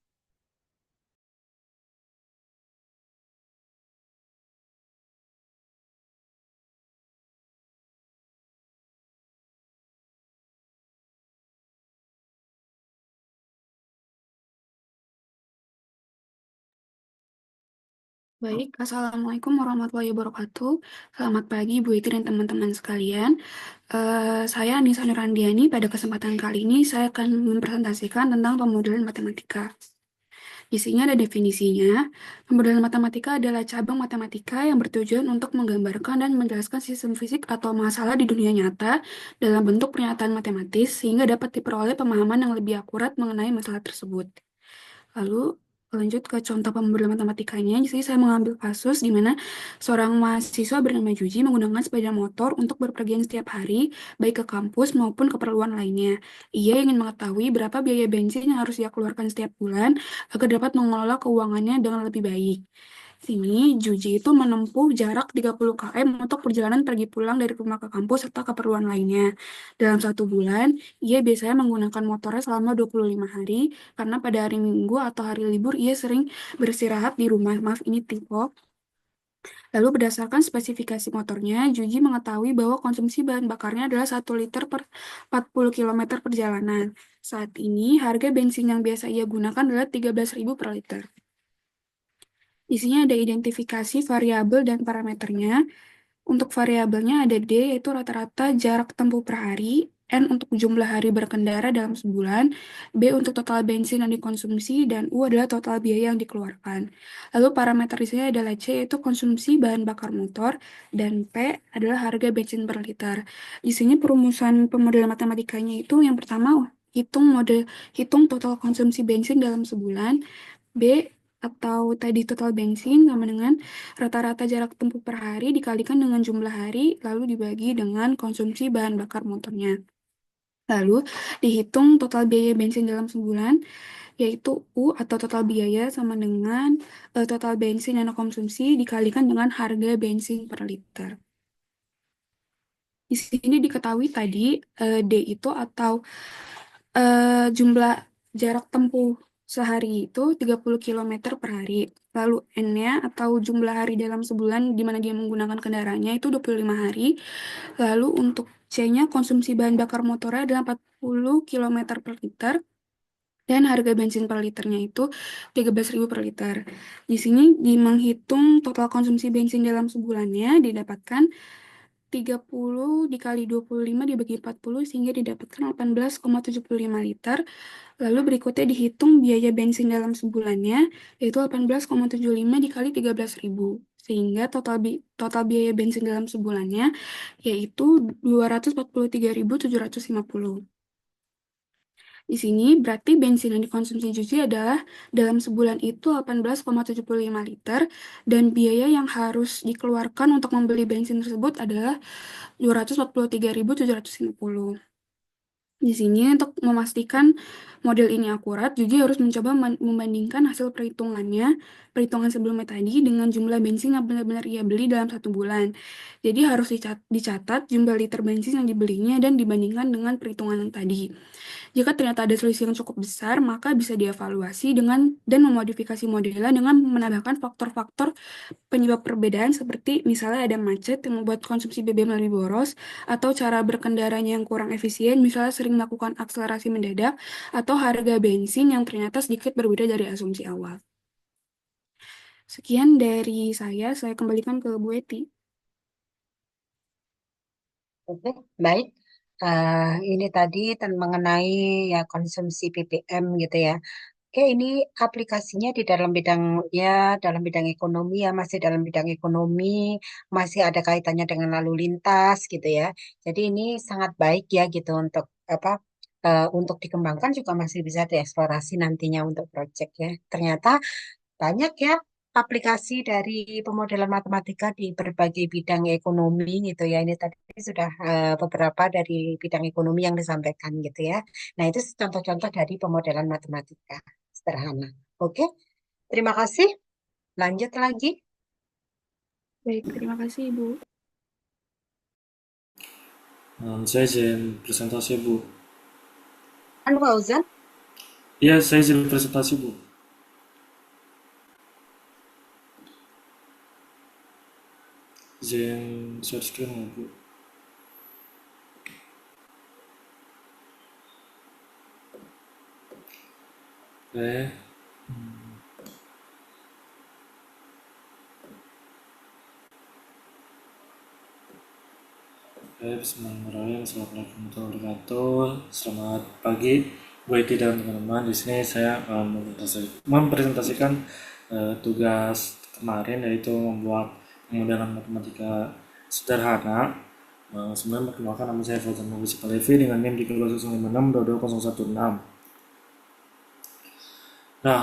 S8: Baik, Assalamualaikum warahmatullahi wabarakatuh. Selamat pagi, Bu Iti dan teman-teman sekalian. Saya Anissa Nurandiani. Pada kesempatan kali ini, saya akan mempresentasikan tentang pemodelan matematika. Di sini ada definisinya. Pemodelan matematika adalah cabang matematika yang bertujuan untuk menggambarkan dan menjelaskan sistem fisik atau masalah di dunia nyata dalam bentuk pernyataan matematis sehingga dapat diperoleh pemahaman yang lebih akurat mengenai masalah tersebut. Lalu lanjut ke contoh pembedahan matematikanya. Jadi saya mengambil kasus di mana seorang mahasiswa bernama Juji menggunakan sepeda motor untuk berpergian setiap hari, baik ke kampus maupun keperluan lainnya. Ia ingin mengetahui berapa biaya bensin yang harus dia keluarkan setiap bulan agar dapat mengelola keuangannya dengan lebih baik. Sini, Juji itu menempuh jarak 30 km untuk perjalanan pergi pulang dari rumah ke kampus serta keperluan lainnya. Dalam satu bulan, ia biasanya menggunakan motornya selama 25 hari, karena pada hari Minggu atau hari libur ia sering beristirahat di rumah. Maaf, ini typo. Lalu berdasarkan spesifikasi motornya, Juji mengetahui bahwa konsumsi bahan bakarnya adalah 1 liter per 40 km perjalanan. Saat ini, harga bensin yang biasa ia gunakan adalah 13.000 per liter. Di sini ada identifikasi variabel dan parameternya. Untuk variabelnya ada D, yaitu rata-rata jarak tempuh per hari, N untuk jumlah hari berkendara dalam sebulan, B untuk total bensin yang dikonsumsi, dan U adalah total biaya yang dikeluarkan. Lalu parameter di sini adalah C, yaitu konsumsi bahan bakar motor, dan P adalah harga bensin per liter. Di sini perumusan pemodelan matematikanya itu yang pertama, hitung total konsumsi bensin dalam sebulan, B atau tadi total bensin sama dengan rata-rata jarak tempuh per hari dikalikan dengan jumlah hari, lalu dibagi dengan konsumsi bahan bakar motornya. Lalu dihitung total biaya bensin dalam sebulan, yaitu U atau total biaya sama dengan total bensin yang konsumsi dikalikan dengan harga bensin per liter. Di sini diketahui tadi D itu atau jumlah jarak tempuh sehari itu 30 km per hari. Lalu N-nya atau jumlah hari dalam sebulan di mana dia menggunakan kendaraannya itu 25 hari. Lalu untuk C-nya konsumsi bahan bakar motornya adalah 40 km per liter. Dan harga bensin per liternya itu 13.000 per liter. Di sini menghitung total konsumsi bensin dalam sebulannya didapatkan 30 dikali 25 dibagi 40 sehingga didapatkan 18,75 liter. Lalu berikutnya dihitung biaya bensin dalam sebulannya, yaitu 18,75 dikali 13.000. Sehingga total biaya bensin dalam sebulannya, yaitu 243.750. Di sini berarti bensin yang dikonsumsi Juji adalah dalam sebulan itu 18,75 liter, dan biaya yang harus dikeluarkan untuk membeli bensin tersebut adalah 243.750. Di sini untuk memastikan model ini akurat, juga harus mencoba membandingkan hasil perhitungan sebelumnya tadi dengan jumlah bensin yang benar-benar ia beli dalam 1 bulan. Jadi harus dicatat jumlah liter bensin yang dibelinya dan dibandingkan dengan perhitungan yang tadi. Jika ternyata ada selisih yang cukup besar, maka bisa dievaluasi dan memodifikasi modelnya dengan menambahkan faktor-faktor penyebab perbedaan seperti misalnya ada macet yang membuat konsumsi BBM lebih boros, atau cara berkendaranya yang kurang efisien, misalnya sering melakukan akselerasi mendadak, atau harga bensin yang ternyata sedikit berbeda dari asumsi awal. Sekian dari saya kembalikan ke Bu Eti.
S2: Oke, baik. Ini tadi mengenai ya konsumsi BBM gitu ya. Oke, ini aplikasinya di dalam bidang ekonomi ya, masih dalam bidang ekonomi, masih ada kaitannya dengan lalu lintas gitu ya. Jadi ini sangat baik ya gitu untuk untuk dikembangkan, juga masih bisa dieksplorasi nantinya untuk proyek ya. Ternyata banyak ya aplikasi dari pemodelan matematika di berbagai bidang ekonomi gitu ya. Ini tadi sudah beberapa dari bidang ekonomi yang disampaikan gitu ya. Nah, itu contoh-contoh dari pemodelan matematika sederhana. Oke, terima kasih. Lanjut lagi.
S8: Baik, terima kasih Ibu.
S9: Saya izin presentasi, Bu.
S2: Anu Fauzan,
S9: Iya, saya izin presentasi, Bu. Izin share screen ya, Bu. Oke. Bismillahirrahmanirrahim. Assalamualaikum warahmatullahi wabarakatuh. Selamat pagi, Bu Eti dan teman-teman. Di sini saya mempresentasikan tugas kemarin, yaitu membuat pemodelan matematika sederhana. Sebelumnya perkenalkan, nama saya Fauzan Mawisi Palevi dengan NIM di 0562216. Nah,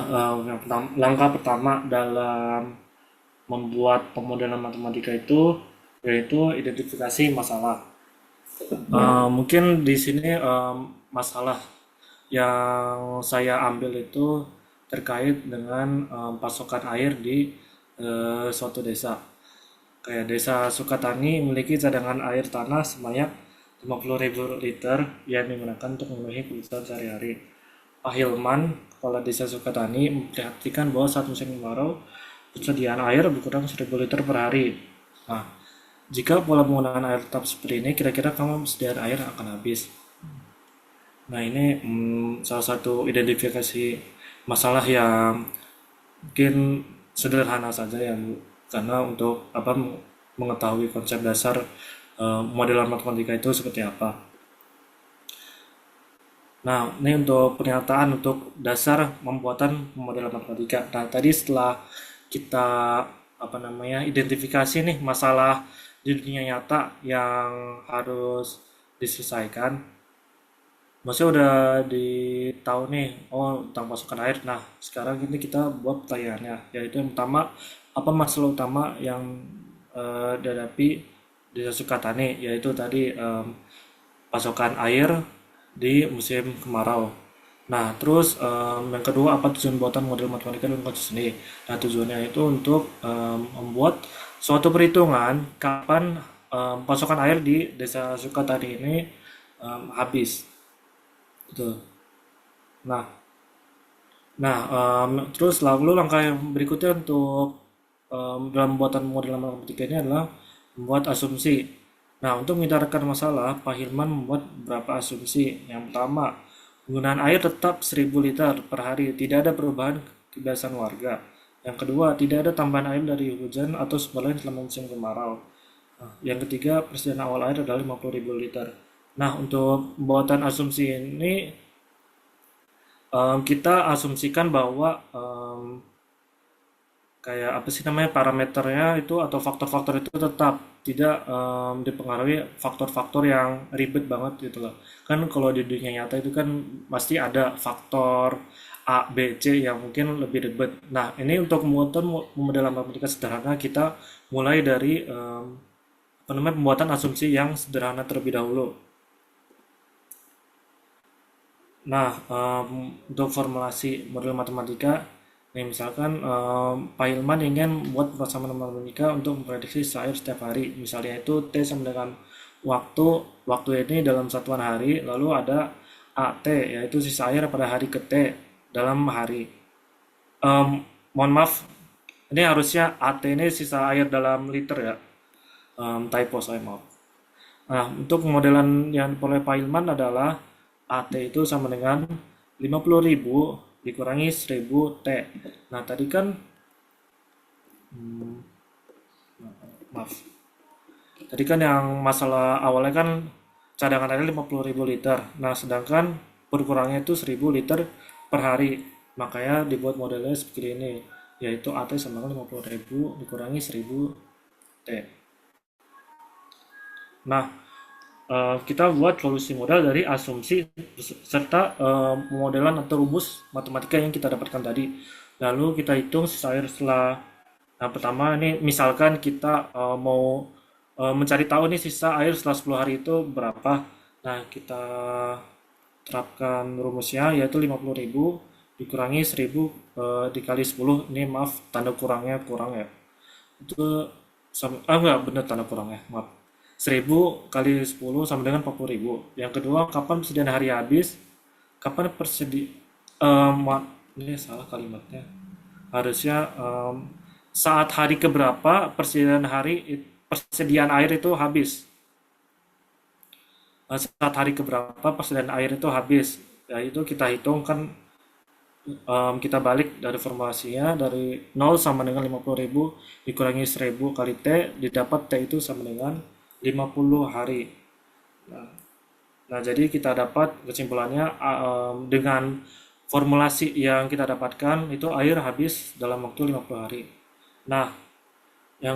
S9: langkah pertama dalam membuat pemodelan matematika itu yaitu identifikasi masalah. Mungkin di sini masalah yang saya ambil itu terkait dengan pasokan air di suatu desa. Kayak desa Sukatani memiliki cadangan air tanah sebanyak 50.000 liter yang digunakan untuk memenuhi kebutuhan sehari-hari. Pak Hilman, kepala desa Sukatani, memperhatikan bahwa saat musim kemarau persediaan air berkurang 1.000 liter per hari. Nah, jika pola penggunaan air tetap seperti ini, kira-kira kamu persediaan air akan habis. Nah, ini salah satu identifikasi masalah yang mungkin sederhana saja ya, Bu. Karena untuk mengetahui konsep dasar modelan matematika itu seperti apa. Nah, ini untuk pernyataan untuk dasar pembuatan pemodelan matematika. Nah, tadi setelah kita identifikasi nih masalah di dunia nyata yang harus diselesaikan, maksudnya udah ditahu nih, tentang pasokan air. Nah, sekarang ini kita buat pertanyaannya, yaitu yang pertama, apa masalah utama yang dihadapi desa Sukatani, yaitu tadi pasokan air di musim kemarau. Nah, terus yang kedua, apa tujuan buatan model matematika dalam kasus ini? Nah, tujuannya itu untuk membuat suatu perhitungan kapan pasokan air di desa Sukatani ini habis. Betul. Nah, terus lalu langkah yang berikutnya untuk dalam pembuatan model matematika ini adalah membuat asumsi. Nah, untuk menghindarkan masalah, Pak Hilman membuat beberapa asumsi. Yang pertama, penggunaan air tetap 1.000 liter per hari, tidak ada perubahan kebiasaan warga. Yang kedua, tidak ada tambahan air dari hujan atau sumber lain selama musim kemarau. Yang ketiga, persediaan awal air adalah 50.000 liter. Nah, untuk pembuatan asumsi ini, kita asumsikan bahwa parameternya itu atau faktor-faktor itu tetap tidak dipengaruhi faktor-faktor yang ribet banget gitu loh. Kan kalau di dunia nyata itu kan pasti ada faktor A, B, C yang mungkin lebih ribet. Nah, ini untuk membuat pemodelan matematika sederhana, kita mulai dari pembuatan asumsi yang sederhana terlebih dahulu. Nah, untuk formulasi model matematika, nih misalkan Pak Hilman ingin buat persamaan matematika untuk memprediksi sisa air setiap hari. Misalnya itu T sama dengan waktu, waktu ini dalam satuan hari, lalu ada AT, yaitu sisa air pada hari ke T dalam hari. Mohon maaf, ini harusnya AT ini sisa air dalam liter ya. Typo saya maaf. Nah, untuk pemodelan yang oleh Pak Ilman adalah AT itu sama dengan 50.000 dikurangi 1000 T. Nah, tadi kan, hmm, maaf. Tadi kan yang masalah awalnya kan cadangan airnya 50.000 liter. Nah, sedangkan berkurangnya itu 1000 liter per hari. Makanya dibuat modelnya seperti ini, yaitu AT sama dengan 50.000 dikurangi 1000 T. Nah, kita buat solusi modal dari asumsi serta pemodelan atau rumus matematika yang kita dapatkan tadi. Lalu kita hitung sisa air setelah, nah pertama ini misalkan kita mau mencari tahu nih sisa air setelah 10 hari itu berapa. Nah, kita terapkan rumusnya yaitu 50.000 dikurangi 1000 dikali 10. Ini maaf tanda kurangnya kurang ya. Itu enggak bener tanda kurangnya, maaf. 1000 kali 10 sama dengan 40.000. Yang kedua, kapan persediaan hari habis? Kapan ini salah kalimatnya. Harusnya saat hari keberapa persediaan air itu habis. Saat hari keberapa persediaan air itu habis. Ya itu kita hitung kan, kita balik dari formulasinya dari 0 sama dengan 50.000 dikurangi 1000 kali T, didapat T itu sama dengan 50 hari. Nah, jadi kita dapat kesimpulannya dengan formulasi yang kita dapatkan itu air habis dalam waktu 50 hari. Nah, yang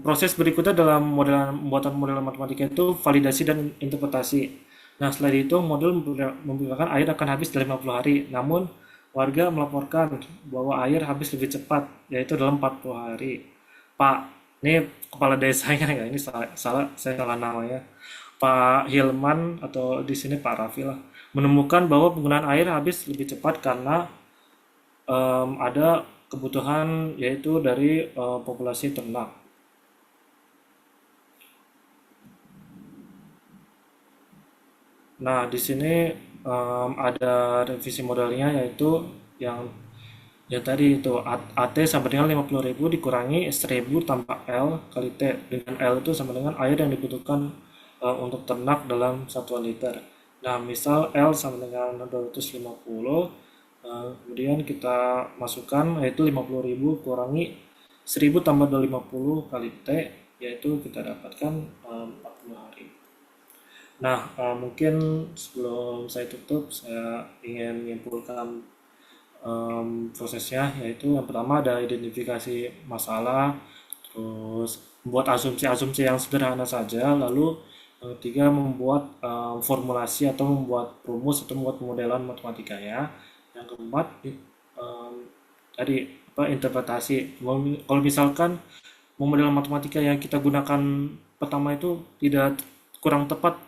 S9: proses berikutnya dalam pembuatan model matematika itu validasi dan interpretasi. Nah, setelah itu model memperkirakan air akan habis dalam 50 hari. Namun, warga melaporkan bahwa air habis lebih cepat, yaitu dalam 40 hari. Pak, ini kepala desanya ya, ini saya salah namanya. Pak Hilman atau di sini Pak Raffi lah, menemukan bahwa penggunaan air habis lebih cepat karena ada kebutuhan yaitu dari populasi ternak. Nah, di sini ada revisi modelnya yaitu yang tadi itu AT sama dengan 50.000 dikurangi 1000 tambah L kali T, dengan L itu sama dengan air yang dibutuhkan untuk ternak dalam satuan liter. Nah, misal L sama dengan 250, kemudian kita masukkan yaitu 50.000 kurangi 1000 tambah 250 kali T, yaitu kita dapatkan 40 hari. Nah, mungkin sebelum saya tutup, saya ingin menyimpulkan prosesnya, yaitu yang pertama ada identifikasi masalah, terus membuat asumsi-asumsi yang sederhana saja, lalu yang ketiga membuat formulasi atau membuat rumus atau membuat pemodelan matematikanya, yang keempat tadi interpretasi. Kalau misalkan model matematika yang kita gunakan pertama itu tidak kurang tepat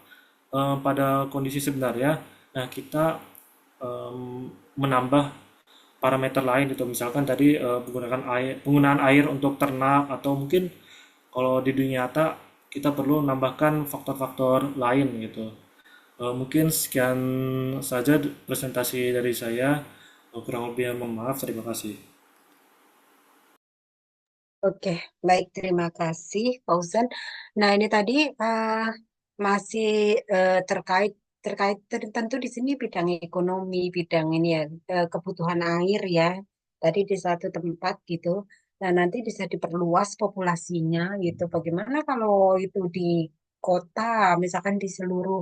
S9: pada kondisi sebenarnya, nah kita menambah parameter lain itu, misalkan tadi penggunaan air untuk ternak, atau mungkin kalau di dunia nyata kita perlu menambahkan faktor-faktor lain gitu. Mungkin sekian saja presentasi dari saya. Kurang lebih mohon maaf, terima kasih.
S2: Oke, baik, terima kasih Fauzan. Nah, ini tadi masih terkait tentu di sini bidang ekonomi, bidang ini ya, kebutuhan air ya. Tadi di satu tempat gitu. Nah, nanti bisa diperluas populasinya gitu. Bagaimana kalau itu di kota, misalkan di seluruh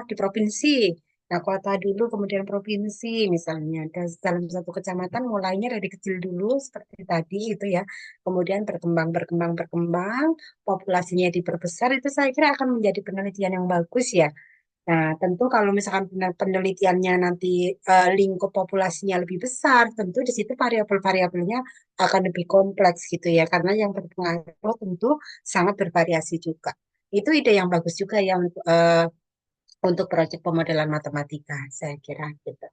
S2: di provinsi. Nah, kota dulu, kemudian provinsi misalnya. Dan dalam satu kecamatan mulainya dari kecil dulu seperti tadi itu ya. Kemudian berkembang, berkembang, berkembang, populasinya diperbesar, itu saya kira akan menjadi penelitian yang bagus ya. Nah, tentu kalau misalkan penelitiannya nanti lingkup populasinya lebih besar, tentu di situ variabel-variabelnya akan lebih kompleks gitu ya, karena yang berpengaruh tentu sangat bervariasi juga. Itu ide yang bagus juga ya untuk untuk proyek pemodelan matematika, saya kira gitu.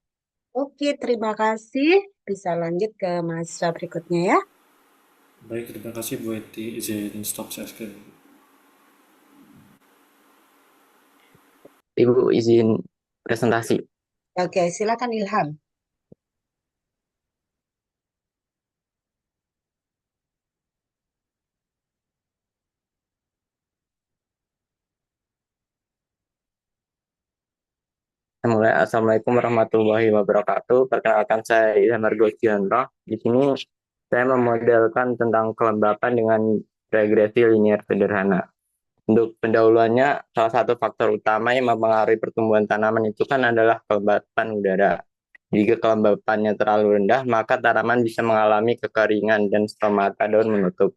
S2: Oke, terima kasih. Bisa lanjut ke mahasiswa berikutnya ya.
S9: Baik, terima kasih Bu Eti. Izin stop share screen.
S10: Ibu izin presentasi.
S2: Oke, silakan Ilham.
S10: Assalamualaikum warahmatullahi wabarakatuh. Perkenalkan saya Ilham Argo Gianro. Di sini saya memodelkan tentang kelembapan dengan regresi linier sederhana. Untuk pendahuluannya, salah satu faktor utama yang mempengaruhi pertumbuhan tanaman itu kan adalah kelembapan udara. Jika kelembapannya terlalu rendah, maka tanaman bisa mengalami kekeringan dan stomata daun menutup,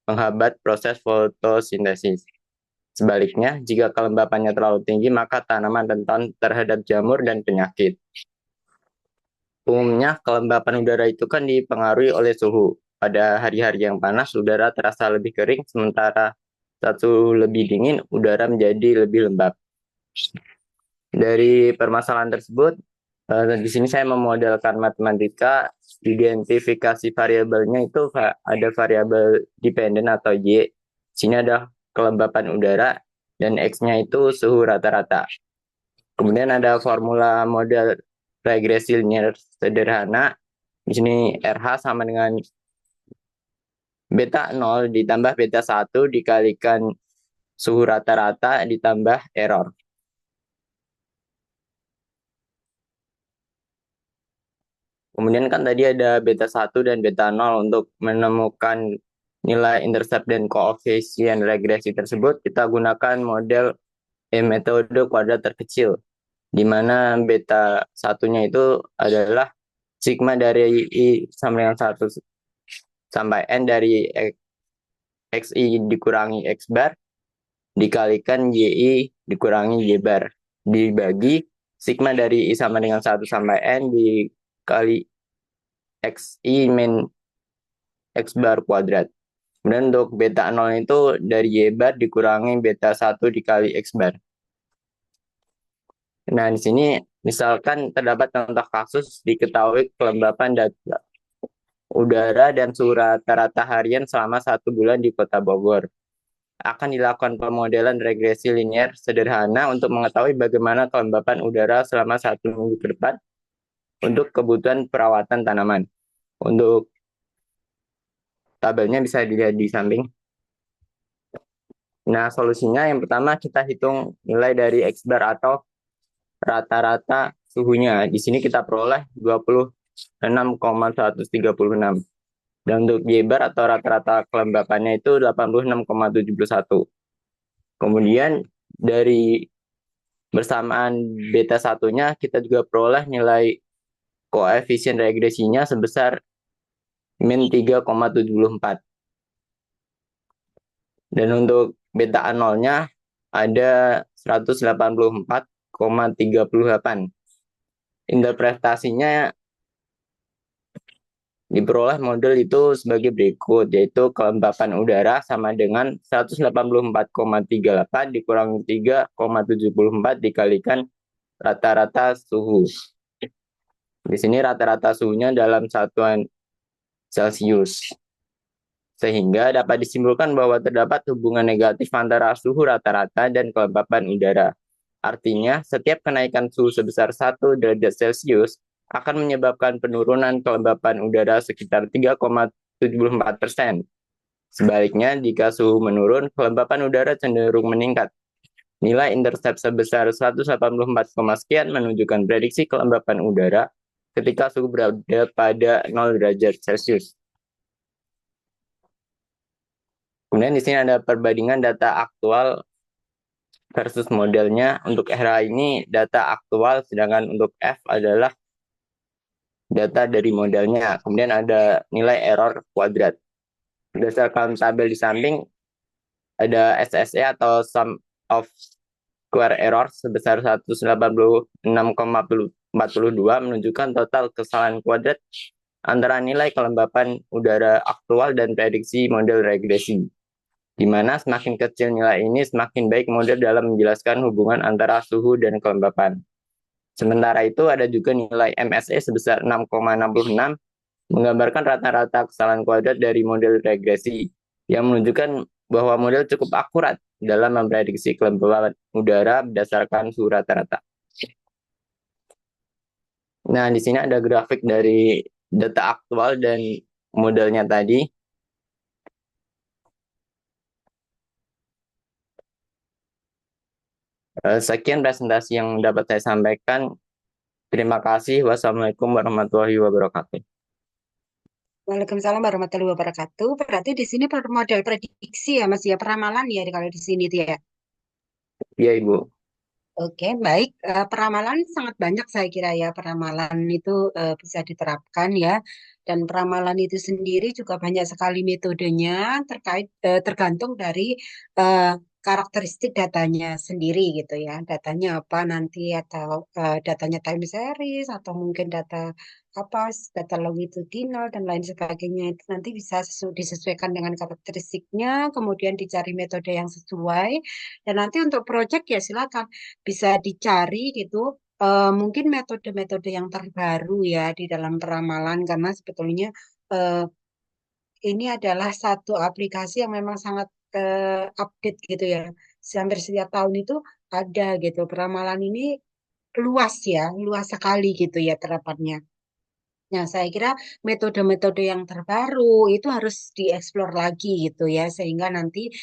S10: menghambat proses fotosintesis. Sebaliknya, jika kelembapannya terlalu tinggi, maka tanaman rentan terhadap jamur dan penyakit. Umumnya, kelembapan udara itu kan dipengaruhi oleh suhu. Pada hari-hari yang panas, udara terasa lebih kering, sementara saat suhu lebih dingin, udara menjadi lebih lembab. Dari permasalahan tersebut, di sini saya memodelkan matematika, identifikasi variabelnya itu ada variabel dependen atau Y. Di sini ada kelembapan udara, dan X-nya itu suhu rata-rata. Kemudian ada formula model regresi linear sederhana. Di sini RH sama dengan beta 0 ditambah beta 1 dikalikan suhu rata-rata ditambah error. Kemudian kan tadi ada beta 1 dan beta 0 untuk menemukan nilai intercept dan koefisien regresi tersebut, kita gunakan model metode kuadrat terkecil, di mana beta 1-nya itu adalah sigma dari I sama dengan 1 sampai N dari XI dikurangi X bar, dikalikan YI dikurangi Y bar, dibagi sigma dari I sama dengan 1 sampai N dikali XI min X bar kuadrat. Kemudian untuk beta 0 itu dari Y bar dikurangi beta 1 dikali X bar. Nah, di sini misalkan terdapat contoh kasus diketahui kelembapan data udara dan suhu rata-rata harian selama 1 bulan di Kota Bogor. Akan dilakukan pemodelan regresi linear sederhana untuk mengetahui bagaimana kelembapan udara selama 1 minggu ke depan untuk kebutuhan perawatan tanaman. Untuk tabelnya bisa dilihat di samping. Nah, solusinya yang pertama kita hitung nilai dari X bar atau rata-rata suhunya. Di sini kita peroleh 26,136. Dan untuk Y bar atau rata-rata kelembapannya itu 86,71. Kemudian dari bersamaan beta 1-nya kita juga peroleh nilai koefisien regresinya sebesar min 3,74. Dan untuk beta 0-nya ada 184,38. Interpretasinya diperoleh model itu sebagai berikut, yaitu kelembapan udara sama dengan 184,38 dikurangi 3,74 dikalikan rata-rata suhu. Di sini rata-rata suhunya dalam satuan Celcius. Sehingga dapat disimpulkan bahwa terdapat hubungan negatif antara suhu rata-rata dan kelembapan udara. Artinya, setiap kenaikan suhu sebesar 1 derajat Celcius akan menyebabkan penurunan kelembapan udara sekitar 3,74%. Sebaliknya, jika suhu menurun, kelembapan udara cenderung meningkat. Nilai intercept sebesar 184, sekian menunjukkan prediksi kelembapan udara ketika suhu berada pada 0 derajat Celcius. Kemudian di sini ada perbandingan data aktual versus modelnya. Untuk RH ini data aktual, sedangkan untuk F adalah data dari modelnya. Kemudian ada nilai error kuadrat. Berdasarkan tabel di samping, ada SSE atau sum of square error sebesar 186,42 menunjukkan total kesalahan kuadrat antara nilai kelembapan udara aktual dan prediksi model regresi. di mana semakin kecil nilai ini semakin baik model dalam menjelaskan hubungan antara suhu dan kelembapan. Sementara itu ada juga nilai MSE sebesar 6,66 menggambarkan rata-rata kesalahan kuadrat dari model regresi yang menunjukkan bahwa model cukup akurat dalam memprediksi kelembapan udara berdasarkan suhu rata-rata. Nah, di sini ada grafik dari data aktual dan modelnya tadi. Sekian presentasi yang dapat saya sampaikan. Terima kasih. Wassalamualaikum warahmatullahi wabarakatuh.
S2: Waalaikumsalam warahmatullahi wabarakatuh. Berarti di sini model prediksi ya Mas ya, peramalan ya kalau di sini tuh ya.
S10: Iya, Ibu.
S2: Oke, baik. Peramalan sangat banyak saya kira ya. Peramalan itu bisa diterapkan ya. Dan peramalan itu sendiri juga banyak sekali metodenya tergantung dari eh, karakteristik datanya sendiri gitu ya. Datanya apa nanti atau datanya time series atau mungkin data longitudinal dan lain sebagainya itu nanti bisa disesuaikan dengan karakteristiknya, kemudian dicari metode yang sesuai. Dan nanti untuk project ya silakan bisa dicari gitu mungkin metode-metode yang terbaru ya di dalam peramalan karena sebetulnya eh, ini adalah satu aplikasi yang memang sangat update gitu ya. Hampir setiap tahun itu ada gitu. Peramalan ini luas ya, luas sekali gitu ya terapannya. Nah, saya kira metode-metode yang terbaru itu harus dieksplor lagi gitu ya, sehingga nanti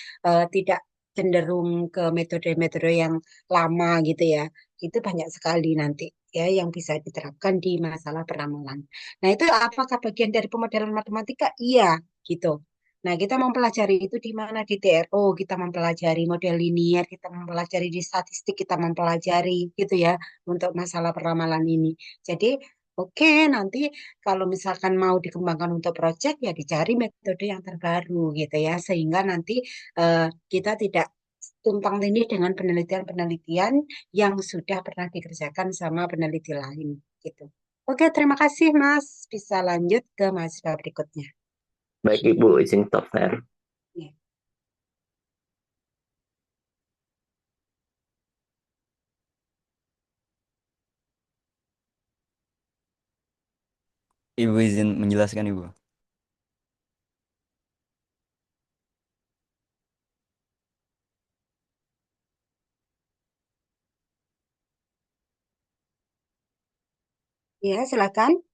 S2: tidak cenderung ke metode-metode yang lama gitu ya. Itu banyak sekali nanti ya yang bisa diterapkan di masalah peramalan. Nah, itu apakah bagian dari pemodelan matematika? Iya, gitu. Nah, kita mempelajari itu di mana di TRO, kita mempelajari model linier, kita mempelajari di statistik, kita mempelajari gitu ya untuk masalah peramalan ini. Jadi oke, nanti kalau misalkan mau dikembangkan untuk proyek ya dicari metode yang terbaru gitu ya, sehingga nanti kita tidak tumpang tindih dengan penelitian-penelitian yang sudah pernah dikerjakan sama peneliti lain gitu. Oke, terima kasih Mas. Bisa lanjut ke mahasiswa berikutnya.
S10: Baik, Ibu, izin stop share.
S2: Ya.
S11: Ibu izin menjelaskan, Ibu.
S2: Ya, silakan.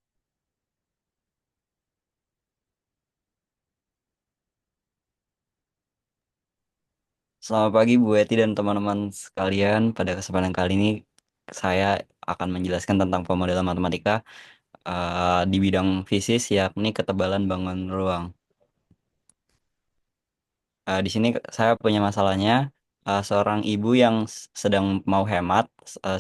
S11: Selamat pagi Bu Eti dan teman-teman sekalian. Pada kesempatan kali ini saya akan menjelaskan tentang pemodelan matematika di bidang fisis, yakni ketebalan bangun ruang. Di sini saya punya masalahnya, seorang ibu yang sedang mau hemat,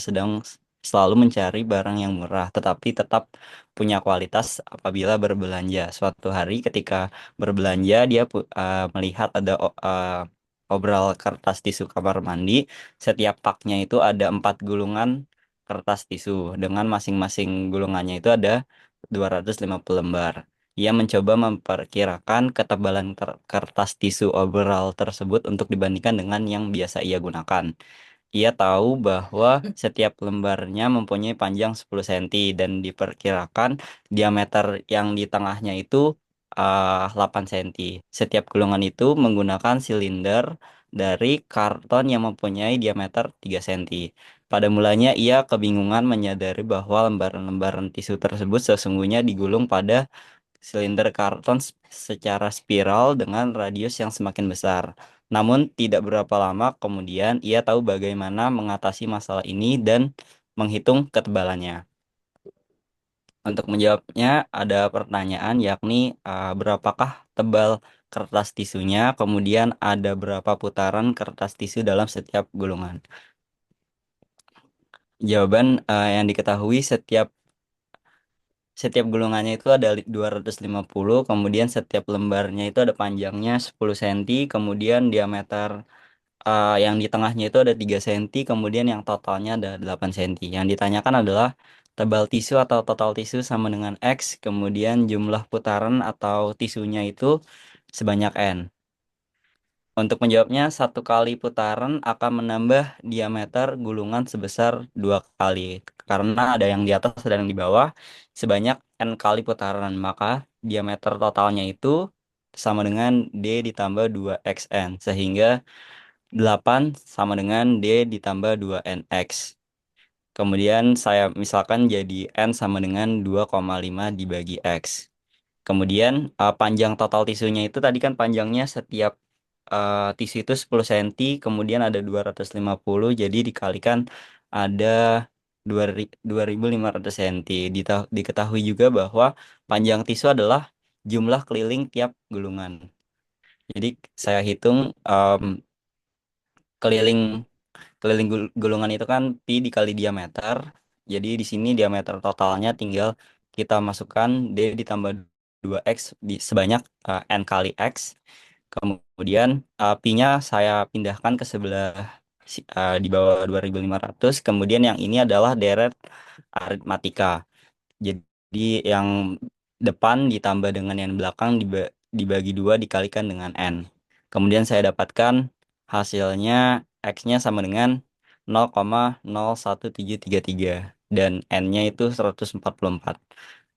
S11: sedang selalu mencari barang yang murah, tetapi tetap punya kualitas apabila berbelanja. Suatu hari ketika berbelanja, dia melihat ada obral kertas tisu kamar mandi. Setiap paknya itu ada 4 gulungan kertas tisu, dengan masing-masing gulungannya itu ada 250 lembar. Ia mencoba memperkirakan ketebalan kertas tisu overall tersebut untuk dibandingkan dengan yang biasa ia gunakan. Ia tahu bahwa setiap lembarnya mempunyai panjang 10 cm dan diperkirakan diameter yang di tengahnya itu 8 cm. Setiap gulungan itu menggunakan silinder dari karton yang mempunyai diameter 3 cm. Pada mulanya ia kebingungan menyadari bahwa lembaran-lembaran tisu tersebut sesungguhnya digulung pada silinder karton secara spiral dengan radius yang semakin besar. Namun tidak berapa lama kemudian ia tahu bagaimana mengatasi masalah ini dan menghitung ketebalannya. Untuk menjawabnya ada pertanyaan yakni berapakah tebal kertas tisunya, kemudian ada berapa putaran kertas tisu dalam setiap gulungan. Jawaban yang diketahui setiap gulungannya itu ada 250, kemudian setiap lembarnya itu ada panjangnya 10 cm, kemudian diameter yang di tengahnya itu ada 3 cm, kemudian yang totalnya ada 8 cm. Yang ditanyakan adalah tebal tisu atau total tisu sama dengan X, kemudian jumlah putaran atau tisunya itu sebanyak N. Untuk menjawabnya, satu kali putaran akan menambah diameter gulungan sebesar 2 kali. Karena ada yang di atas dan yang di bawah, sebanyak N kali putaran. Maka diameter totalnya itu sama dengan D ditambah 2XN. Sehingga 8 sama dengan D ditambah 2NX. Kemudian saya misalkan jadi N sama dengan 2,5 dibagi X. Kemudian panjang total tisunya itu tadi kan panjangnya setiap tisu itu 10 cm, kemudian ada 250, jadi dikalikan ada 2500 cm. Diketahui juga bahwa panjang tisu adalah jumlah keliling tiap gulungan. Jadi saya hitung keliling keliling gulungan itu kan pi dikali diameter. Jadi di sini diameter totalnya tinggal kita masukkan D ditambah 2X sebanyak N kali X. Kemudian pi-nya saya pindahkan ke sebelah di bawah 2500. Kemudian yang ini adalah deret aritmatika. Jadi yang depan ditambah dengan yang belakang dibagi 2 dikalikan dengan N. Kemudian saya dapatkan hasilnya X-nya sama dengan 0,01733 dan N-nya itu 144.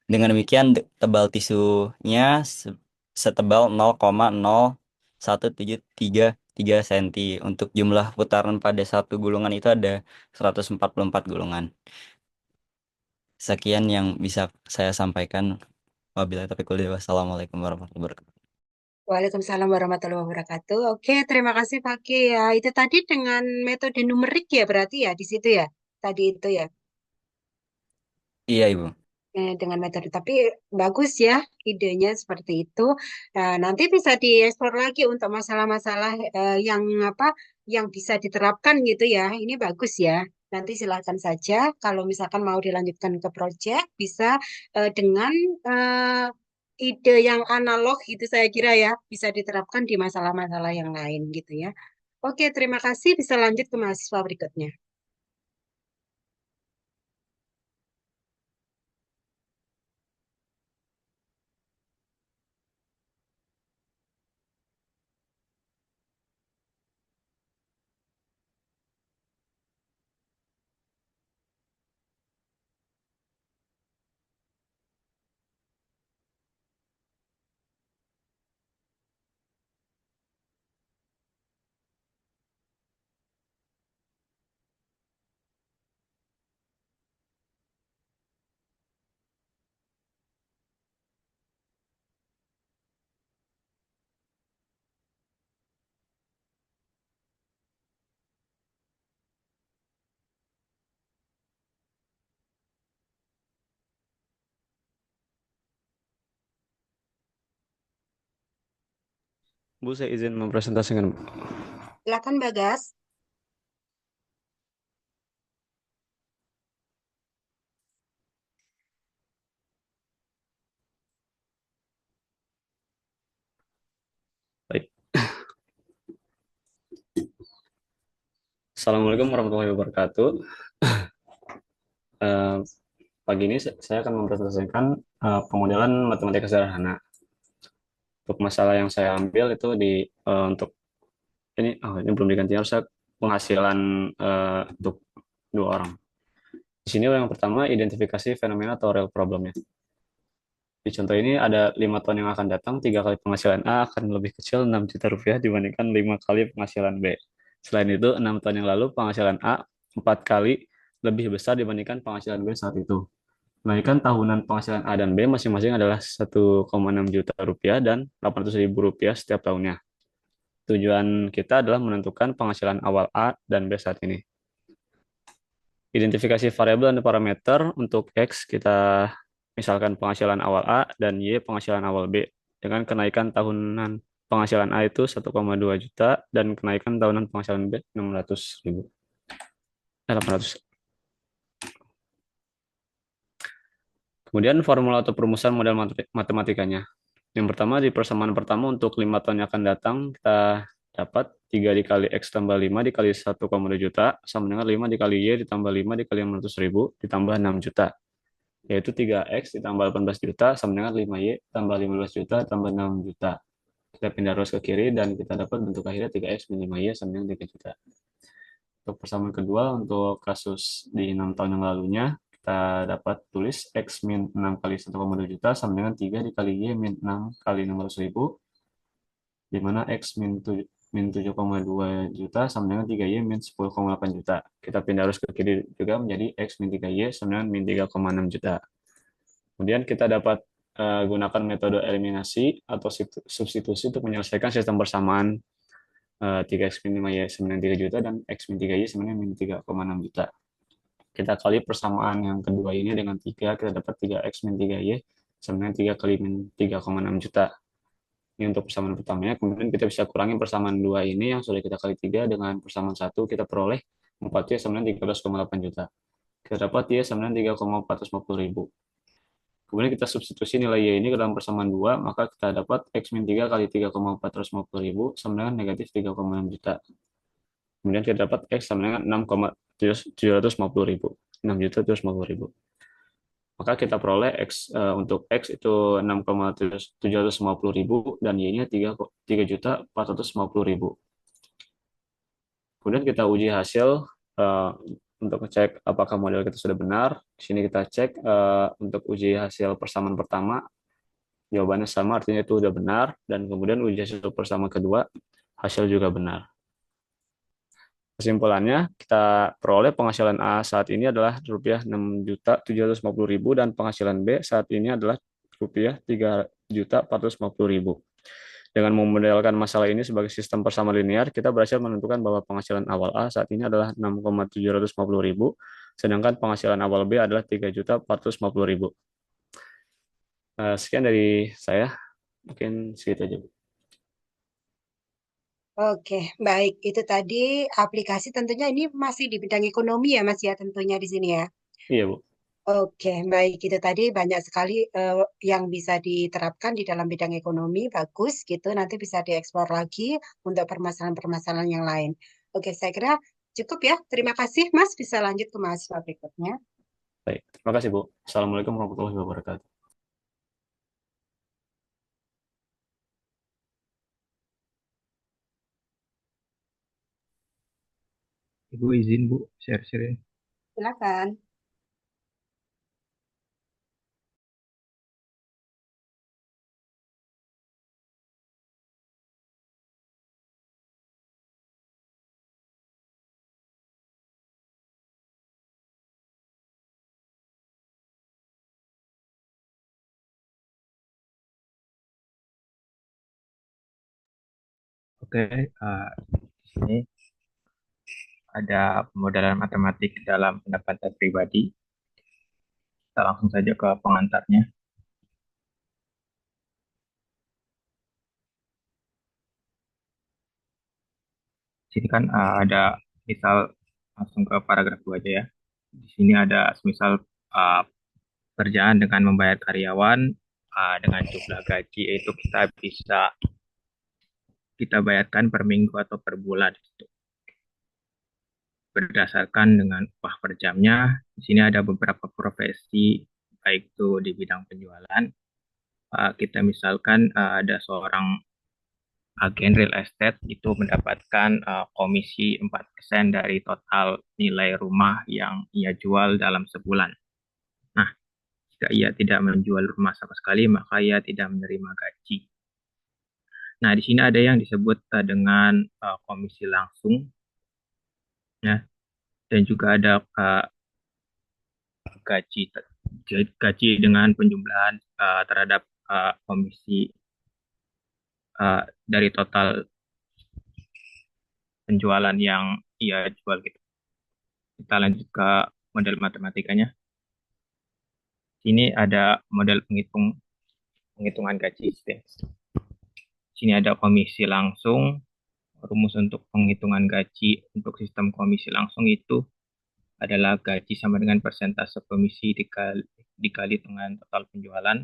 S11: Dengan demikian tebal tisunya setebal 0,01733 cm. Untuk jumlah putaran pada satu gulungan itu ada 144 gulungan. Sekian yang bisa saya sampaikan. Wabillahi taufiq wal hidayah. Wassalamualaikum warahmatullahi wabarakatuh.
S2: Waalaikumsalam warahmatullahi wabarakatuh. Oke, terima kasih Pak Ki ya. Itu tadi dengan metode numerik ya berarti ya di situ ya. Tadi itu ya.
S11: Iya, Ibu.
S2: Dengan metode tapi bagus ya idenya seperti itu. Nah, nanti bisa dieksplor lagi untuk masalah-masalah yang apa yang bisa diterapkan gitu ya. Ini bagus ya. Nanti silakan saja kalau misalkan mau dilanjutkan ke proyek bisa dengan eh, ide yang analog gitu saya kira ya bisa diterapkan di masalah-masalah yang lain gitu ya. Oke, terima kasih. Bisa lanjut ke mahasiswa berikutnya.
S12: Bu, saya izin mempresentasikan.
S2: Silakan Bagas.
S12: Baik. Assalamualaikum warahmatullahi wabarakatuh. Pagi ini saya akan mempresentasikan pemodelan matematika sederhana. Untuk masalah yang saya ambil itu untuk ini belum diganti, harusnya penghasilan untuk 2 orang. Di sini yang pertama identifikasi fenomena atau real problemnya. Di contoh ini ada 5 tahun yang akan datang, 3 kali penghasilan A akan lebih kecil 6 juta rupiah dibandingkan 5 kali penghasilan B. Selain itu, 6 tahun yang lalu penghasilan A 4 kali lebih besar dibandingkan penghasilan B saat itu. Kenaikan tahunan penghasilan A dan B masing-masing adalah 1,6 juta rupiah dan 800 ribu rupiah setiap tahunnya. Tujuan kita adalah menentukan penghasilan awal A dan B saat ini. Identifikasi variabel dan parameter untuk X kita misalkan penghasilan awal A dan Y penghasilan awal B. Dengan kenaikan tahunan penghasilan A itu 1,2 juta dan kenaikan tahunan penghasilan B 600 ribu. 800. Kemudian formula atau perumusan model matematikanya. Yang pertama di persamaan pertama untuk 5 tahun yang akan datang kita dapat 3 dikali X tambah 5 dikali 1,2 juta sama dengan 5 dikali Y ditambah 5 dikali 500 ribu ditambah 6 juta. Yaitu 3X ditambah 18 juta sama dengan 5Y tambah 15 juta tambah 6 juta. kita pindah arus ke kiri dan kita dapat bentuk akhirnya 3X min 5Y sama dengan 3 juta. Untuk persamaan kedua, untuk kasus di 6 tahun yang lalunya, kita dapat tulis X min 6 kali 1,2 juta sama dengan 3 dikali Y min 6 kali 600.000, di mana X min 7,2 juta sama dengan 3Y min 10,8 juta. Kita pindah arus ke kiri juga menjadi X min 3Y sama dengan min 3,6 juta. Kemudian kita dapat gunakan metode eliminasi atau substitusi untuk menyelesaikan sistem persamaan 3X min 5Y sama dengan 3 juta dan X min 3Y sama dengan min 3,6 juta. Kita kali persamaan yang kedua ini dengan 3, kita dapat 3X min 3Y sama dengan 3 kali min 3,6 juta. Ini untuk persamaan pertamanya. Kemudian kita bisa kurangi persamaan 2 ini yang sudah kita kali 3 dengan persamaan 1, kita peroleh 4Y sama dengan 13,8 juta. Kita dapat Y sama dengan 3,450.000. Kemudian kita substitusi nilai Y ini ke dalam persamaan 2, maka kita dapat X min 3 kali 3,450.000 sama dengan negatif 3,6 juta. Kemudian kita dapat X sama dengan 6,750.000. 6.750.000. Maka kita peroleh X untuk X itu 6,750.000 dan Y-nya 3.450.000. Kemudian kita uji hasil untuk ngecek apakah model kita sudah benar. Di sini kita cek untuk uji hasil persamaan pertama, jawabannya sama, artinya itu sudah benar. Dan kemudian uji hasil persamaan kedua, hasil juga benar. Kesimpulannya, kita peroleh penghasilan A saat ini adalah Rp 6.750.000 dan penghasilan B saat ini adalah Rp 3.450.000. Dengan memodelkan masalah ini sebagai sistem persamaan linear, kita berhasil menentukan bahwa penghasilan awal A saat ini adalah 6.750.000, sedangkan penghasilan awal B adalah 3.450.000. Sekian dari saya, mungkin segitu aja, Bu.
S2: Oke, baik. Itu tadi aplikasi tentunya ini masih di bidang ekonomi ya, Mas ya, tentunya di sini ya.
S12: Iya, Bu.
S2: Oke, baik. Itu tadi banyak sekali yang bisa diterapkan di dalam bidang ekonomi, bagus gitu. Nanti bisa dieksplor lagi untuk permasalahan-permasalahan yang lain. Oke, saya kira cukup ya. Terima kasih, Mas. Bisa lanjut ke mahasiswa berikutnya.
S12: Baik, terima kasih, Bu. Assalamualaikum warahmatullahi wabarakatuh.
S6: Ibu izin Bu, share-share.
S2: Silakan.
S6: Oke, di sini ada pemodelan matematik dalam pendapatan pribadi. Kita langsung saja ke pengantarnya. Sini kan ada misal, langsung ke paragraf 2 aja ya. Di sini ada misal pekerjaan dengan membayar karyawan dengan jumlah gaji, itu kita bisa kita bayarkan per minggu atau per bulan gitu. Berdasarkan dengan upah per jamnya. Di sini ada beberapa profesi, baik itu di bidang penjualan. Kita misalkan ada seorang agen real estate itu mendapatkan komisi 4% dari total nilai rumah yang ia jual dalam sebulan. Nah, jika ia tidak menjual rumah sama sekali, maka ia tidak menerima gaji. Nah, di sini ada yang disebut dengan komisi langsung, ya, dan juga ada gaji dengan penjumlahan terhadap komisi dari total penjualan yang ia jual gitu. Kita lanjut ke model matematikanya. Sini ada model penghitungan gaji. Sini ada komisi langsung. Rumus untuk penghitungan gaji untuk sistem komisi langsung itu adalah gaji sama dengan persentase komisi dikali dengan total penjualan.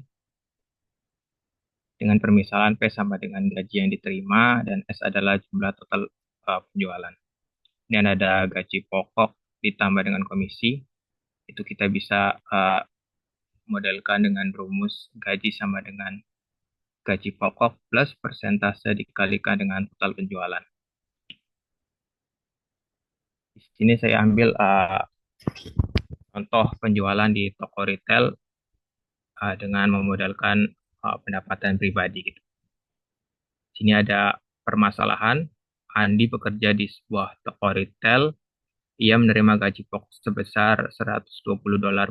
S6: Dengan permisalan P sama dengan gaji yang diterima dan S adalah jumlah total penjualan. Dan ada gaji pokok ditambah dengan komisi. Itu kita bisa modelkan dengan rumus gaji sama dengan
S13: gaji pokok plus persentase dikalikan dengan total penjualan. Di sini saya ambil contoh penjualan di toko retail dengan memodelkan pendapatan pribadi gitu. Di sini ada permasalahan. Andi bekerja di sebuah toko retail. Ia menerima gaji pokok sebesar $120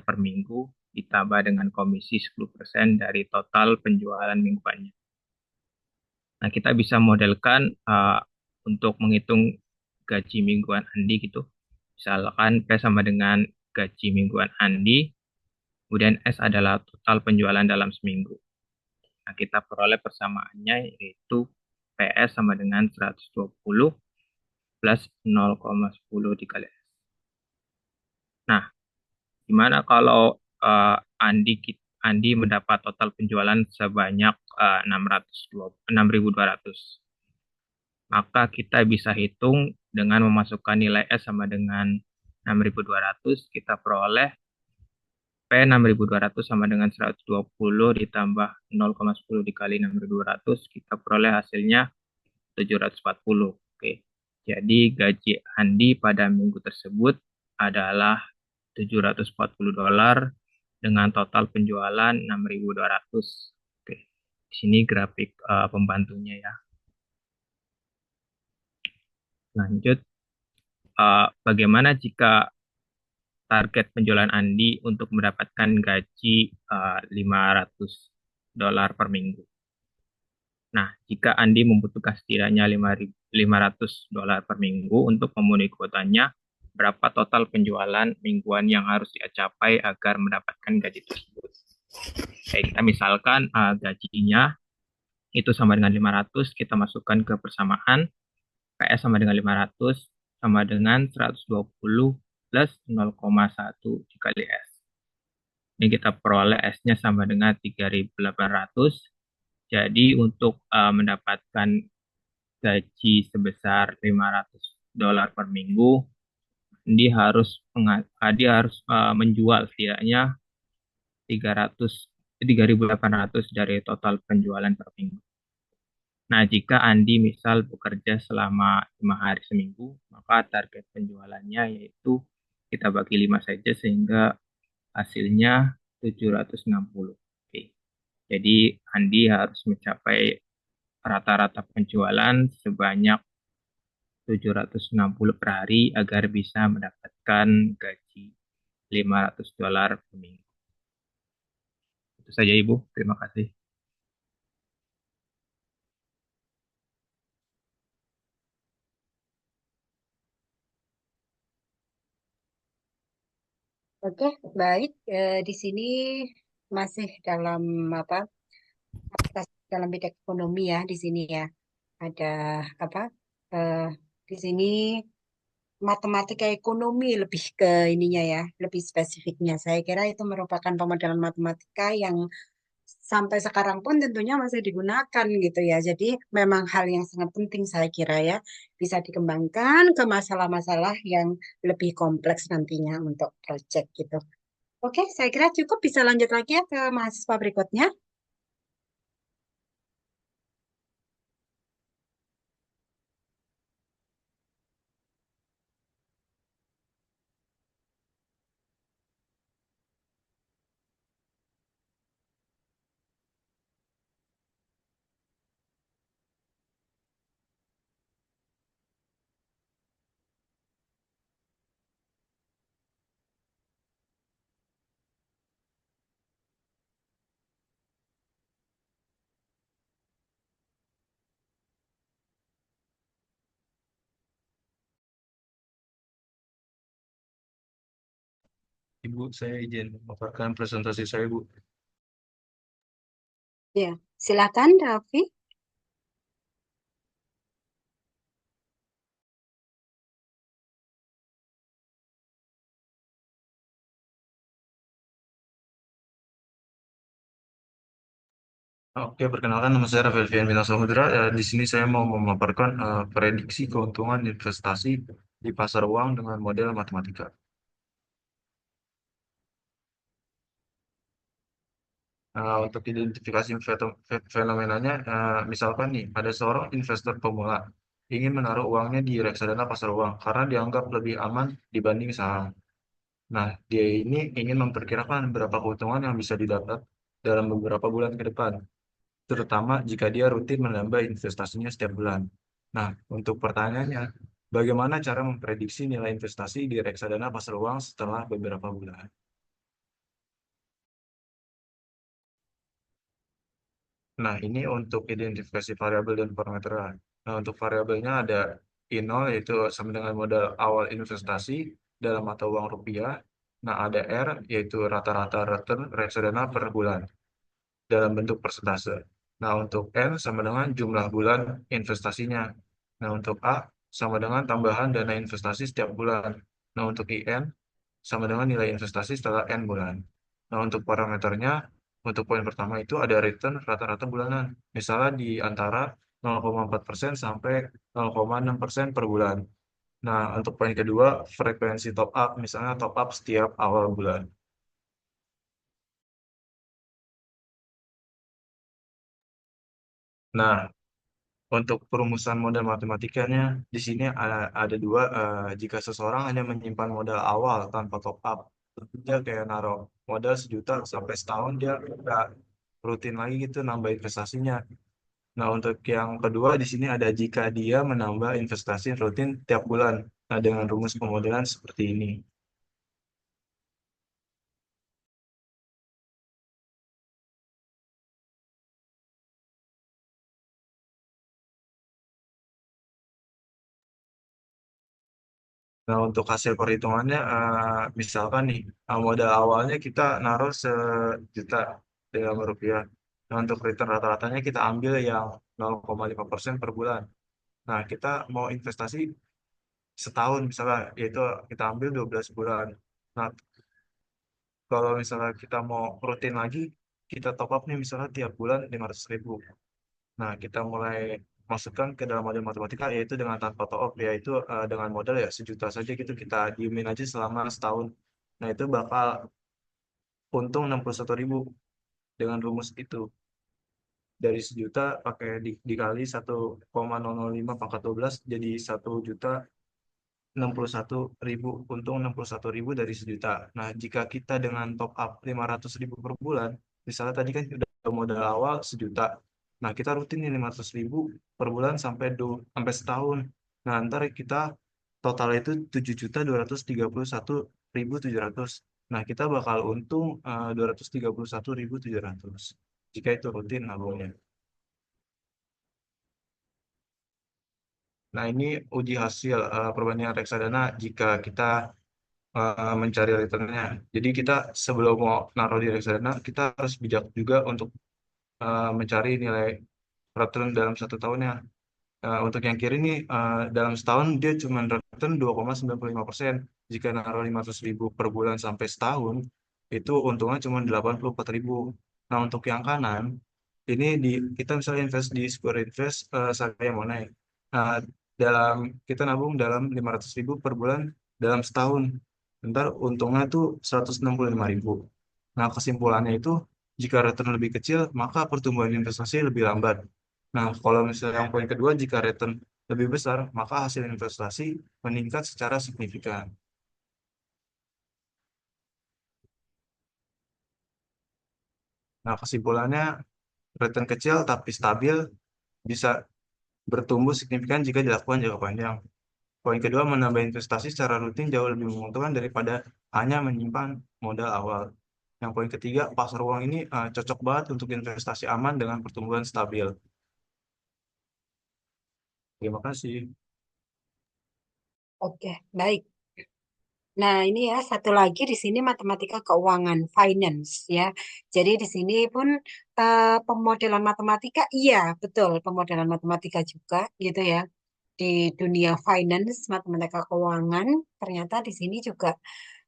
S13: per minggu ditambah dengan komisi 10% dari total penjualan mingguannya. Nah, kita bisa modelkan untuk menghitung gaji mingguan Andi gitu. Misalkan P sama dengan gaji mingguan Andi, kemudian S adalah total penjualan dalam seminggu. Nah, kita peroleh persamaannya yaitu PS sama dengan 120 plus 0,10 dikali S. Nah, gimana kalau Andi mendapat total penjualan sebanyak 6.200? Maka kita bisa hitung dengan memasukkan nilai S sama dengan 6.200, kita peroleh P 6.200 sama dengan 120 ditambah 0,10 dikali 6.200, kita peroleh hasilnya 740. Oke. Jadi gaji Andi pada minggu tersebut adalah $740 dengan total penjualan 6.200. Oke. Di sini grafik pembantunya ya. Lanjut, bagaimana jika target penjualan Andi untuk mendapatkan gaji $500 per minggu? Nah, jika Andi membutuhkan setidaknya $500 per minggu untuk memenuhi kuotanya, berapa total penjualan mingguan yang harus dia capai agar mendapatkan gaji tersebut? Kita misalkan gajinya itu sama dengan 500, kita masukkan ke persamaan, PS sama dengan 500, sama dengan 120 plus 0,1 dikali S. Ini kita peroleh S-nya sama dengan 3.800. Jadi untuk mendapatkan gaji sebesar $500 per minggu, dia harus menjual setidaknya 3.800 dari total penjualan per minggu. Nah, jika Andi misal bekerja selama 5 hari seminggu, maka target penjualannya yaitu kita bagi 5 saja sehingga hasilnya 760. Oke. Jadi Andi harus mencapai rata-rata penjualan sebanyak 760 per hari agar bisa mendapatkan gaji $500 per minggu. Itu saja Ibu, terima kasih.
S2: Oke, baik. Di sini masih dalam dalam bidang ekonomi ya di sini ya. Ada apa? eh, di sini matematika ekonomi lebih ke ininya ya, lebih spesifiknya. Saya kira itu merupakan pemodelan matematika yang sampai sekarang pun tentunya masih digunakan gitu ya. Jadi memang hal yang sangat penting saya kira ya, bisa dikembangkan ke masalah-masalah yang lebih kompleks nantinya untuk proyek gitu. Oke, saya kira cukup, bisa lanjut lagi ya ke mahasiswa berikutnya.
S14: Ibu, saya izin memaparkan presentasi saya, Bu.
S2: Ya, silakan Raffi.
S14: Oke, perkenalkan nama saya Rafael Fian Bintang Samudra. Di sini saya mau memaparkan prediksi keuntungan investasi di pasar uang dengan model matematika. Untuk identifikasi fenomenanya, misalkan nih, ada seorang investor pemula ingin menaruh uangnya di reksadana pasar uang karena dianggap lebih aman dibanding saham. Nah, dia ini ingin memperkirakan berapa keuntungan yang bisa didapat dalam beberapa bulan ke depan, terutama jika dia rutin menambah investasinya setiap bulan. Nah, untuk pertanyaannya, bagaimana cara memprediksi nilai investasi di reksadana pasar uang setelah beberapa bulan? Nah, ini untuk identifikasi variabel dan parameter. Nah, untuk variabelnya ada I0 yaitu sama dengan modal awal investasi dalam mata uang rupiah. Nah, ada R yaitu rata-rata return reksadana per bulan dalam bentuk persentase. Nah, untuk N sama dengan jumlah bulan investasinya. Nah, untuk A sama dengan tambahan dana investasi setiap bulan. Nah, untuk IN sama dengan nilai investasi setelah N bulan. Nah, untuk parameternya, untuk poin pertama itu ada return rata-rata bulanan. Misalnya di antara 0,4% sampai 0,6% per bulan. Nah, untuk poin kedua, frekuensi top up, misalnya top up setiap awal bulan. Nah, untuk perumusan modal matematikanya, di sini ada dua. Jika seseorang hanya menyimpan modal awal tanpa top up, dia kayak naruh modal 1 juta sampai setahun dia nggak rutin lagi gitu nambah investasinya. Nah, untuk yang kedua di sini ada jika dia menambah investasi rutin tiap bulan. Nah, dengan rumus pemodelan seperti ini. Nah, untuk hasil perhitungannya, misalkan nih, modal awalnya kita naruh 1 juta dalam rupiah. Nah, untuk return rata-ratanya kita ambil yang 0,5% per bulan. Nah, kita mau investasi setahun misalnya, yaitu kita ambil 12 bulan. Nah, kalau misalnya kita mau rutin lagi, kita top up nih misalnya tiap bulan 500.000. Nah, kita mulai masukkan ke dalam model matematika yaitu dengan tanpa top up, yaitu dengan modal ya 1 juta saja gitu kita diemin aja selama setahun. Nah, itu bakal untung 61.000 dengan rumus itu. Dari 1 juta pakai dikali 1,005 pangkat 12 jadi 1.061.000, untung 61.000 dari 1 juta. Nah, jika kita dengan top up 500.000 per bulan, misalnya tadi kan udah modal awal 1 juta. Nah, kita rutin nih 500.000 per bulan sampai setahun. Nah, ntar kita total itu 7.231.700. Nah, kita bakal untung 231.700 jika itu rutin nabungnya. Nah, ini uji hasil perbandingan reksadana jika kita mencari returnnya. Jadi kita sebelum mau naruh di reksadana, kita harus bijak juga untuk mencari nilai return dalam 1 tahunnya. Untuk yang kiri nih, dalam setahun dia cuma return 2,95%. Jika naruh 500.000 per bulan sampai setahun, itu untungnya cuma 84.000. Nah, untuk yang kanan, ini kita misalnya invest di Square Invest, saya mau naik. Nah, dalam kita nabung dalam 500.000 per bulan dalam setahun. Ntar untungnya tuh 165.000. Nah, kesimpulannya itu jika return lebih kecil, maka pertumbuhan investasi lebih lambat. Nah, kalau misalnya yang poin kedua, jika return lebih besar, maka hasil investasi meningkat secara signifikan. Nah, kesimpulannya, return kecil tapi stabil bisa bertumbuh signifikan jika dilakukan jangka panjang. Poin kedua, menambah investasi secara rutin jauh lebih menguntungkan daripada hanya menyimpan modal awal. Yang poin ketiga, pasar uang ini cocok banget untuk investasi aman dengan pertumbuhan stabil. Terima kasih.
S2: Oke, baik. Nah, ini ya satu lagi di sini matematika keuangan, finance ya. Jadi di sini pun pemodelan matematika, iya betul pemodelan matematika juga gitu ya. Di dunia finance, matematika keuangan, ternyata di sini juga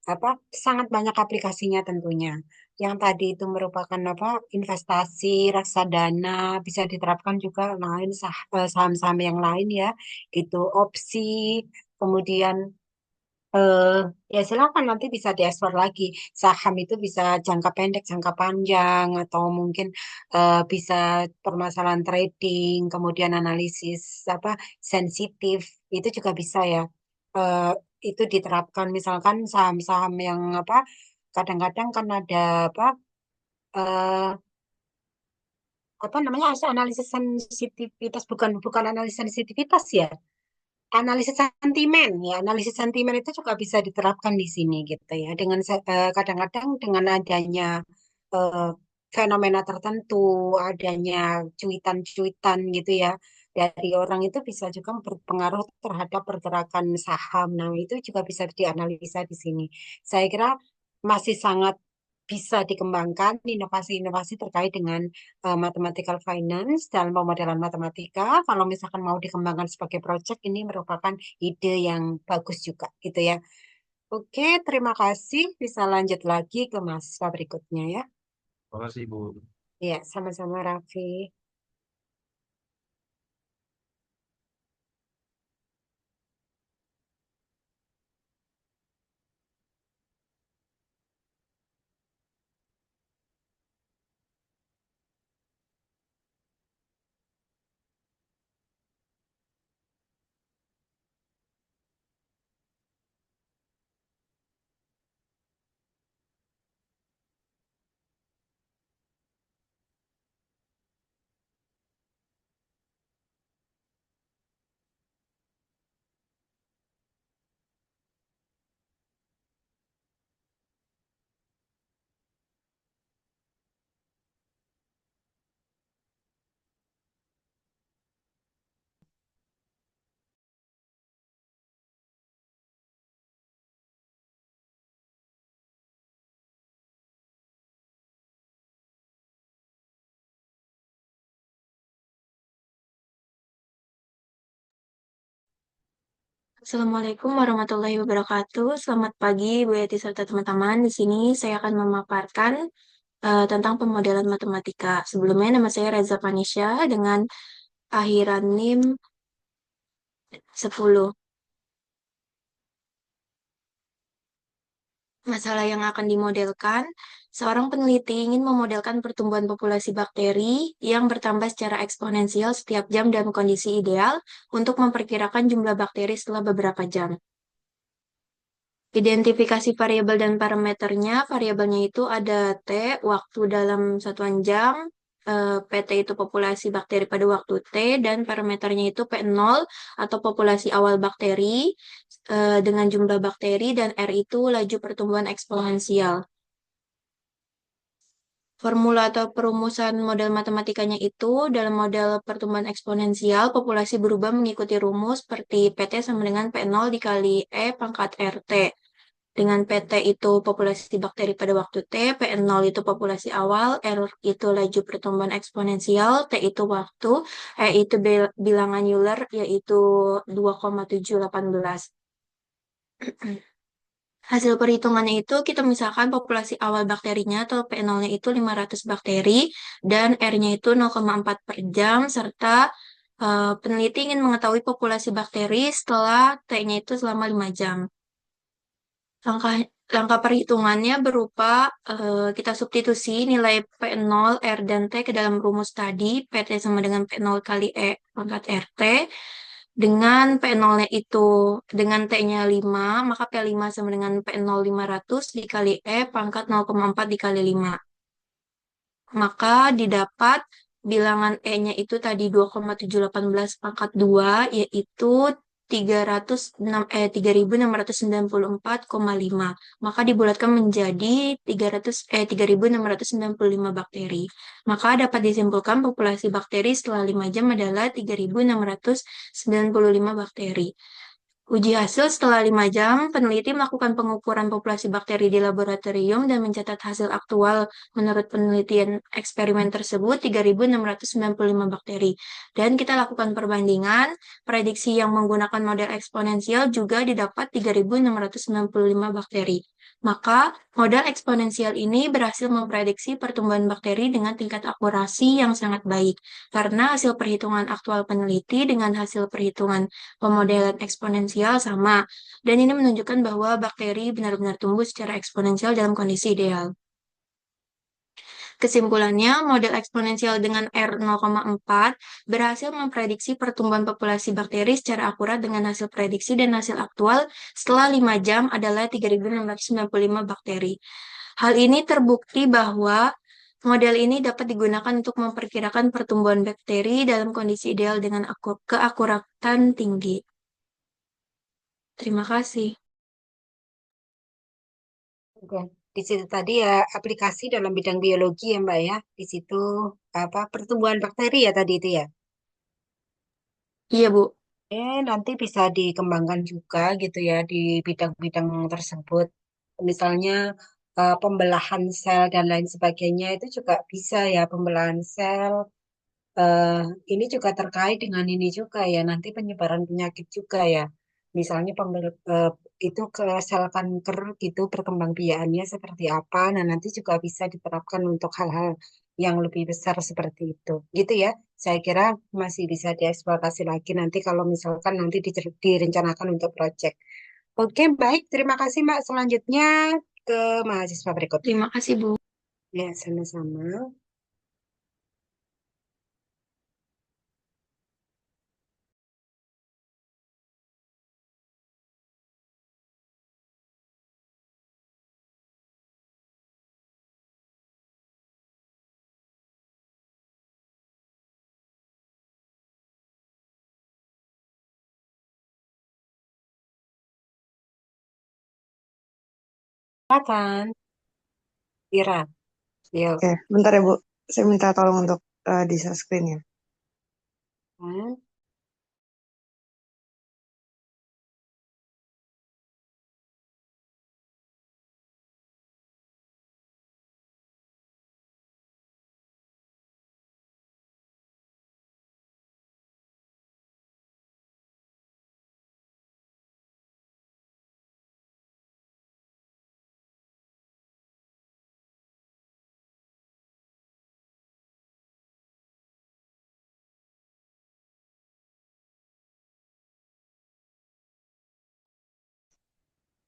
S2: apa sangat banyak aplikasinya tentunya. Yang tadi itu merupakan apa investasi, reksadana, bisa diterapkan juga lain saham-saham yang lain ya, gitu opsi, kemudian eh ya silakan nanti bisa dieksplor lagi. Saham itu bisa jangka pendek, jangka panjang, atau mungkin bisa permasalahan trading, kemudian analisis apa sensitif, itu juga bisa ya. Eh itu diterapkan misalkan saham-saham yang apa kadang-kadang kan ada eh apa namanya analisis sensitivitas bukan analisis sensitivitas ya analisis sentimen ya analisis sentimen itu juga bisa diterapkan di sini gitu ya dengan kadang-kadang dengan adanya eh, fenomena tertentu adanya cuitan-cuitan gitu ya dari orang itu bisa juga berpengaruh terhadap pergerakan saham. Nah, itu juga bisa dianalisa di sini. Saya kira masih sangat bisa dikembangkan inovasi-inovasi terkait dengan mathematical finance dalam pemodelan matematika. Kalau misalkan mau dikembangkan sebagai project, ini merupakan ide yang bagus juga, gitu ya. Oke, terima kasih. Bisa lanjut lagi ke mahasiswa berikutnya ya.
S14: Terima kasih, Bu.
S2: Ya, sama-sama Raffi.
S5: Assalamualaikum warahmatullahi wabarakatuh. Selamat pagi, Bu Yati serta teman-teman. Di sini saya akan memaparkan tentang pemodelan matematika. Sebelumnya nama saya Reza Panisha dengan akhiran NIM 10. Masalah yang akan dimodelkan, seorang peneliti ingin memodelkan pertumbuhan populasi bakteri yang bertambah secara eksponensial setiap jam dalam kondisi ideal untuk memperkirakan jumlah bakteri setelah beberapa jam. Identifikasi variabel dan parameternya, variabelnya itu ada T, waktu dalam satuan jam, PT itu populasi bakteri pada waktu T, dan parameternya itu P0 atau populasi awal bakteri dengan jumlah bakteri, dan R itu laju pertumbuhan eksponensial. Formula atau perumusan model matematikanya itu, dalam model pertumbuhan eksponensial, populasi berubah mengikuti rumus seperti PT sama dengan P0 dikali E pangkat RT. Dengan PT itu populasi bakteri pada waktu T, P0 itu populasi awal, R itu laju pertumbuhan eksponensial, T itu waktu, E itu bilangan Euler yaitu 2,718. Hasil perhitungannya itu kita misalkan populasi awal bakterinya atau P0-nya itu 500 bakteri dan R-nya itu 0,4 per jam serta peneliti ingin mengetahui populasi bakteri setelah T-nya itu selama 5 jam. Langkah langkah perhitungannya berupa kita substitusi nilai P0, R, dan T ke dalam rumus tadi, PT sama dengan P0 kali E pangkat RT, dengan P0-nya itu, dengan T-nya 5, maka P5 sama dengan P0 500 dikali E pangkat 0,4 dikali 5. Maka didapat bilangan E-nya itu tadi 2,718 pangkat 2, yaitu 3.694,5. Maka dibulatkan menjadi 3.695 bakteri. Maka dapat disimpulkan populasi bakteri setelah 5 jam adalah 3.695 bakteri. Uji hasil setelah 5 jam, peneliti melakukan pengukuran populasi bakteri di laboratorium dan mencatat hasil aktual menurut penelitian eksperimen tersebut 3.695 bakteri. Dan kita lakukan perbandingan, prediksi yang menggunakan model eksponensial juga didapat 3.695 bakteri. Maka, model eksponensial ini berhasil memprediksi pertumbuhan bakteri dengan tingkat akurasi yang sangat baik, karena hasil perhitungan aktual peneliti dengan hasil perhitungan pemodelan eksponensial sama, dan ini menunjukkan bahwa bakteri benar-benar tumbuh secara eksponensial dalam kondisi ideal. Kesimpulannya, model eksponensial dengan R 0,4 berhasil memprediksi pertumbuhan populasi bakteri secara akurat dengan hasil prediksi dan hasil aktual setelah 5 jam adalah 3.695 bakteri. Hal ini terbukti bahwa model ini dapat digunakan untuk memperkirakan pertumbuhan bakteri dalam kondisi ideal dengan keakuratan tinggi. Terima kasih.
S2: Oke. Di situ tadi ya aplikasi dalam bidang biologi ya Mbak ya. Di situ apa pertumbuhan bakteri ya tadi itu ya.
S5: Iya, Bu.
S2: Nanti bisa dikembangkan juga gitu ya di bidang-bidang tersebut. Misalnya pembelahan sel dan lain sebagainya itu juga bisa ya pembelahan sel. eh, ini juga terkait dengan ini juga ya nanti penyebaran penyakit juga ya. Misalnya itu ke sel kanker gitu perkembangbiakannya seperti apa. Nah nanti juga bisa diterapkan untuk hal-hal yang lebih besar seperti itu. Gitu ya. Saya kira masih bisa dieksploitasi lagi nanti kalau misalkan nanti direncanakan untuk proyek. Oke, baik. Terima kasih Mbak. Selanjutnya ke mahasiswa berikut.
S5: Terima kasih, Bu.
S2: Ya, sama-sama. Silakan, Ira. Yuk.
S15: Oke, bentar ya Bu. Saya minta tolong untuk di-share screen-nya.
S2: Hmm.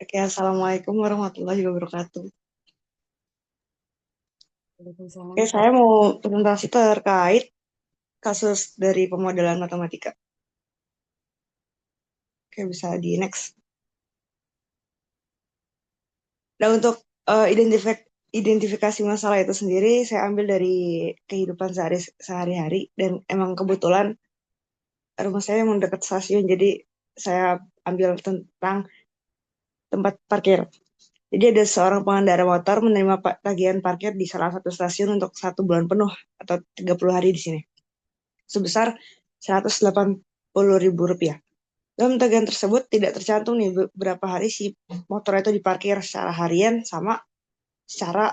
S15: Oke, Assalamualaikum warahmatullahi wabarakatuh.
S2: Waalaikumsalam.
S15: Oke, saya mau presentasi terkait kasus dari pemodelan matematika. Oke, bisa di next. Nah, untuk identifikasi masalah itu sendiri, saya ambil dari kehidupan sehari-hari, dan emang kebetulan rumah saya emang dekat stasiun, jadi saya ambil tentang tempat parkir. Jadi ada seorang pengendara motor menerima tagihan parkir di salah satu stasiun untuk 1 bulan penuh atau 30 hari di sini, sebesar Rp180.000. Dalam tagihan tersebut tidak tercantum nih berapa hari si motor itu diparkir secara harian sama secara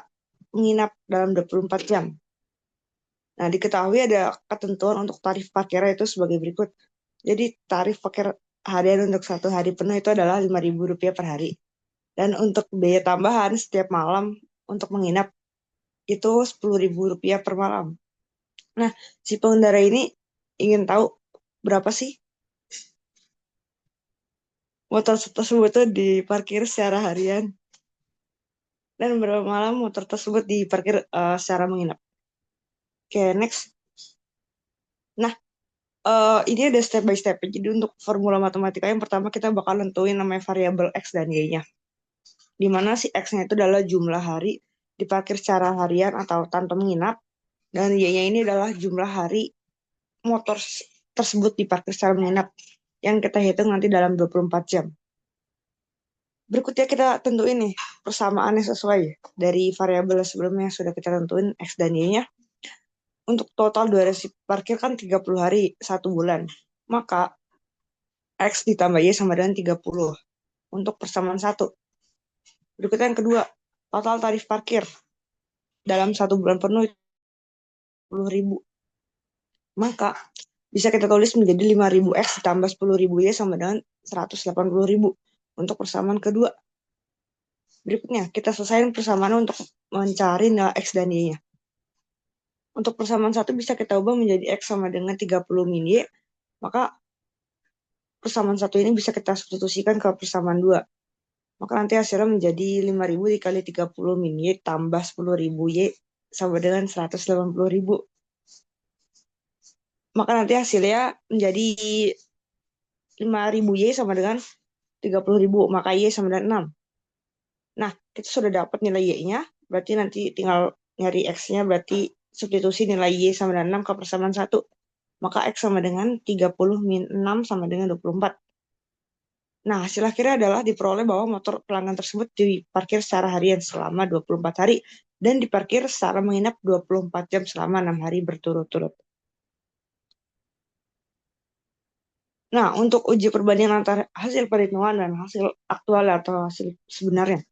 S15: menginap dalam 24 jam. Nah, diketahui ada ketentuan untuk tarif parkirnya itu sebagai berikut. Jadi tarif parkir harian untuk 1 hari penuh itu adalah Rp5.000 per hari. Dan untuk biaya tambahan setiap malam untuk menginap itu Rp10.000 per malam. Nah, si pengendara ini ingin tahu berapa sih motor tersebut tuh diparkir secara harian dan berapa malam motor tersebut diparkir secara menginap. Oke, next. Nah, ini ada step by step. Jadi untuk formula matematika yang pertama kita bakal nentuin namanya variabel X dan Y-nya. Di mana si X-nya itu adalah jumlah hari diparkir secara harian atau tanpa menginap, dan Y-nya ini adalah jumlah hari motor tersebut diparkir secara menginap yang kita hitung nanti dalam 24 jam. Berikutnya kita tentuin nih persamaannya sesuai dari variabel sebelumnya yang sudah kita tentuin X dan Y-nya. Untuk total durasi parkir kan 30 hari 1 bulan. Maka X ditambah Y sama dengan 30 untuk persamaan 1. Berikutnya yang kedua, total tarif parkir dalam 1 bulan penuh 10.000. Maka bisa kita tulis menjadi 5.000 X ditambah 10.000 Y sama dengan 180.000 untuk persamaan kedua. Berikutnya, kita selesaikan persamaan untuk mencari nilai X dan Y-nya. Untuk persamaan 1 bisa kita ubah menjadi X sama dengan 30 min Y, maka persamaan 1 ini bisa kita substitusikan ke persamaan 2. Maka nanti hasilnya menjadi 5.000 dikali 30 min Y tambah 10.000 Y sama dengan 180.000. Maka nanti hasilnya menjadi 5.000 Y sama dengan 30.000, maka Y sama dengan 6. Nah, kita sudah dapat nilai Y-nya, berarti nanti tinggal nyari X-nya, berarti substitusi nilai Y sama dengan 6 ke persamaan 1. Maka X sama dengan 30 min 6 sama dengan 24. Nah, hasil akhirnya adalah diperoleh bahwa motor pelanggan tersebut diparkir secara harian selama 24 hari dan diparkir secara menginap 24 jam selama 6 hari berturut-turut. Nah, untuk uji perbandingan antara hasil perhitungan dan hasil aktual atau hasil sebenarnya.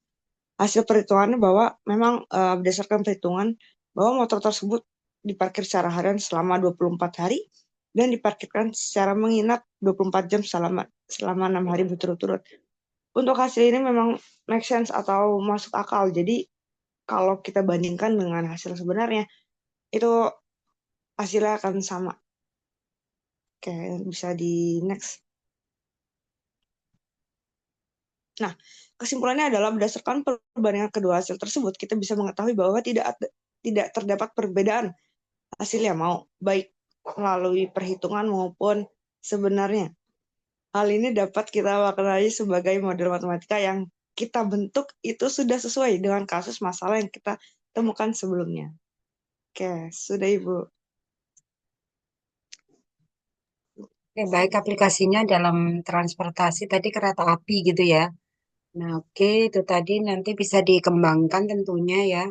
S15: Hasil perhitungannya bahwa memang berdasarkan perhitungan bahwa motor tersebut diparkir secara harian selama 24 hari dan diparkirkan secara menginap 24 jam selama 6 hari berturut-turut. Untuk hasil ini memang make sense atau masuk akal. Jadi kalau kita bandingkan dengan hasil sebenarnya, itu hasilnya akan sama. Oke, bisa di next. Nah, kesimpulannya adalah berdasarkan perbandingan kedua hasil tersebut, kita bisa mengetahui bahwa tidak terdapat perbedaan hasilnya, mau baik melalui perhitungan maupun sebenarnya. Hal ini dapat kita maknai sebagai model matematika yang kita bentuk itu sudah sesuai dengan kasus masalah yang kita temukan sebelumnya. Oke, sudah Ibu.
S2: Oke, baik aplikasinya dalam transportasi tadi kereta api gitu ya. Nah, oke, itu tadi nanti bisa dikembangkan tentunya ya.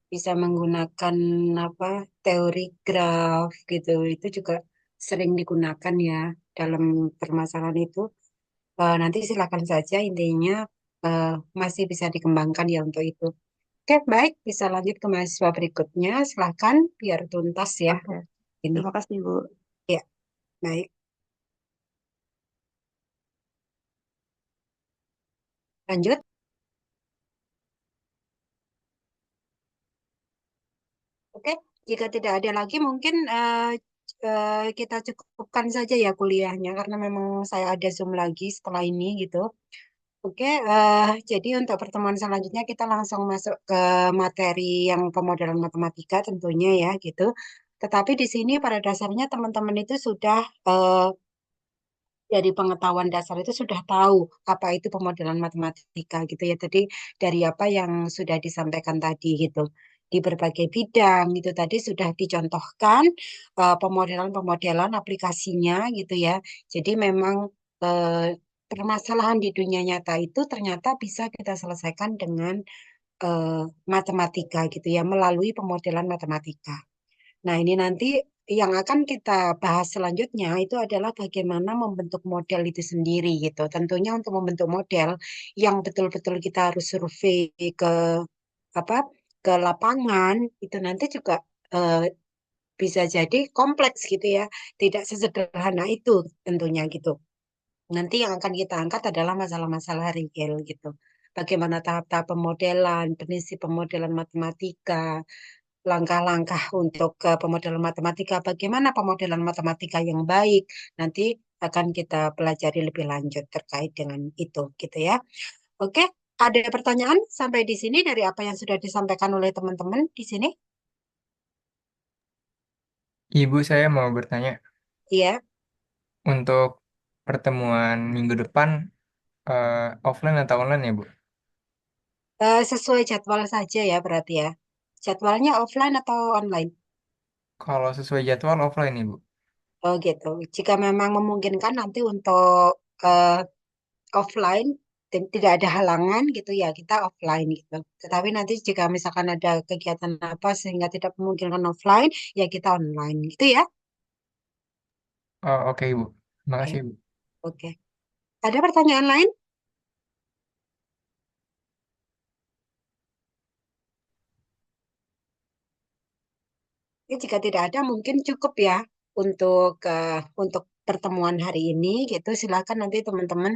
S2: Bisa menggunakan apa teori graf gitu. Itu juga sering digunakan ya dalam permasalahan itu. Nanti silakan saja intinya eh, masih bisa dikembangkan ya untuk itu. Oke, baik, bisa lanjut ke mahasiswa berikutnya. Silakan biar tuntas ya.
S15: Oke,
S2: Ini.
S15: terima kasih Bu.
S2: Ya, baik. Lanjut. Oke, jika tidak ada lagi mungkin kita cukupkan saja ya kuliahnya karena memang saya ada Zoom lagi setelah ini gitu. Oke, jadi untuk pertemuan selanjutnya kita langsung masuk ke materi yang pemodelan matematika tentunya ya gitu. Tetapi di sini pada dasarnya teman-teman itu sudah dari pengetahuan dasar itu sudah tahu apa itu pemodelan matematika gitu ya. Tadi dari apa yang sudah disampaikan tadi gitu. Di berbagai bidang gitu tadi sudah dicontohkan pemodelan-pemodelan aplikasinya gitu ya. Jadi memang permasalahan di dunia nyata itu ternyata bisa kita selesaikan dengan eh, matematika gitu ya, melalui pemodelan matematika. Nah, ini nanti yang akan kita bahas selanjutnya itu adalah bagaimana membentuk model itu sendiri gitu. Tentunya untuk membentuk model yang betul-betul kita harus survei ke apa ke lapangan itu nanti juga eh, bisa jadi kompleks gitu ya. Tidak sesederhana itu tentunya gitu. Nanti yang akan kita angkat adalah masalah-masalah real gitu. Bagaimana tahap-tahap pemodelan, prinsip pemodelan matematika, langkah-langkah untuk pemodelan matematika, bagaimana pemodelan matematika yang baik, nanti akan kita pelajari lebih lanjut terkait dengan itu, gitu ya. Oke, ada pertanyaan sampai di sini dari apa yang sudah disampaikan oleh teman-teman di sini?
S6: Ibu, saya mau bertanya,
S2: Iya,
S6: untuk pertemuan minggu depan offline atau online ya, Bu?
S2: sesuai jadwal saja ya berarti ya. Jadwalnya offline atau online?
S6: Kalau sesuai jadwal offline, Ibu.
S2: Oh gitu. Jika memang memungkinkan nanti untuk eh, offline dan tidak ada halangan gitu ya kita offline gitu. Tetapi nanti jika misalkan ada kegiatan apa sehingga tidak memungkinkan offline ya kita online gitu ya.
S6: Oh, oke, Ibu. Terima
S2: Oke.
S6: kasih, Ibu.
S2: Oke. Ada pertanyaan lain? Ya, jika tidak ada mungkin cukup ya untuk pertemuan hari ini gitu. Silakan nanti teman-teman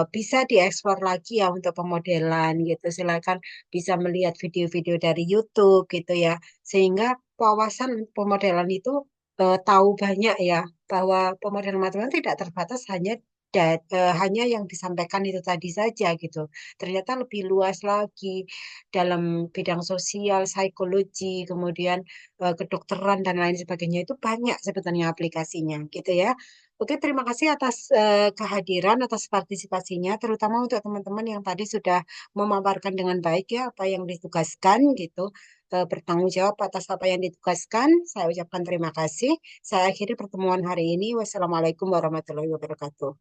S2: bisa dieksplor lagi ya untuk pemodelan gitu. Silakan bisa melihat video-video dari YouTube gitu ya. Sehingga wawasan pemodelan itu tahu banyak ya bahwa pemodelan matematika tidak terbatas hanya yang disampaikan itu tadi saja gitu. Ternyata lebih luas lagi dalam bidang sosial, psikologi, kemudian kedokteran dan lain sebagainya itu banyak sebetulnya aplikasinya gitu ya. Oke, terima kasih atas kehadiran, atas partisipasinya, terutama untuk teman-teman yang tadi sudah memaparkan dengan baik ya apa yang ditugaskan gitu, bertanggung jawab atas apa yang ditugaskan. Saya ucapkan terima kasih. Saya akhiri pertemuan hari ini. Wassalamualaikum warahmatullahi wabarakatuh.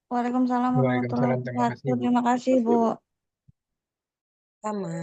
S15: Waalaikumsalam warahmatullahi
S6: Waalaikumsalam, terima kasih
S15: wabarakatuh.
S6: Bu.
S15: Terima kasih, Bu.
S2: Sama.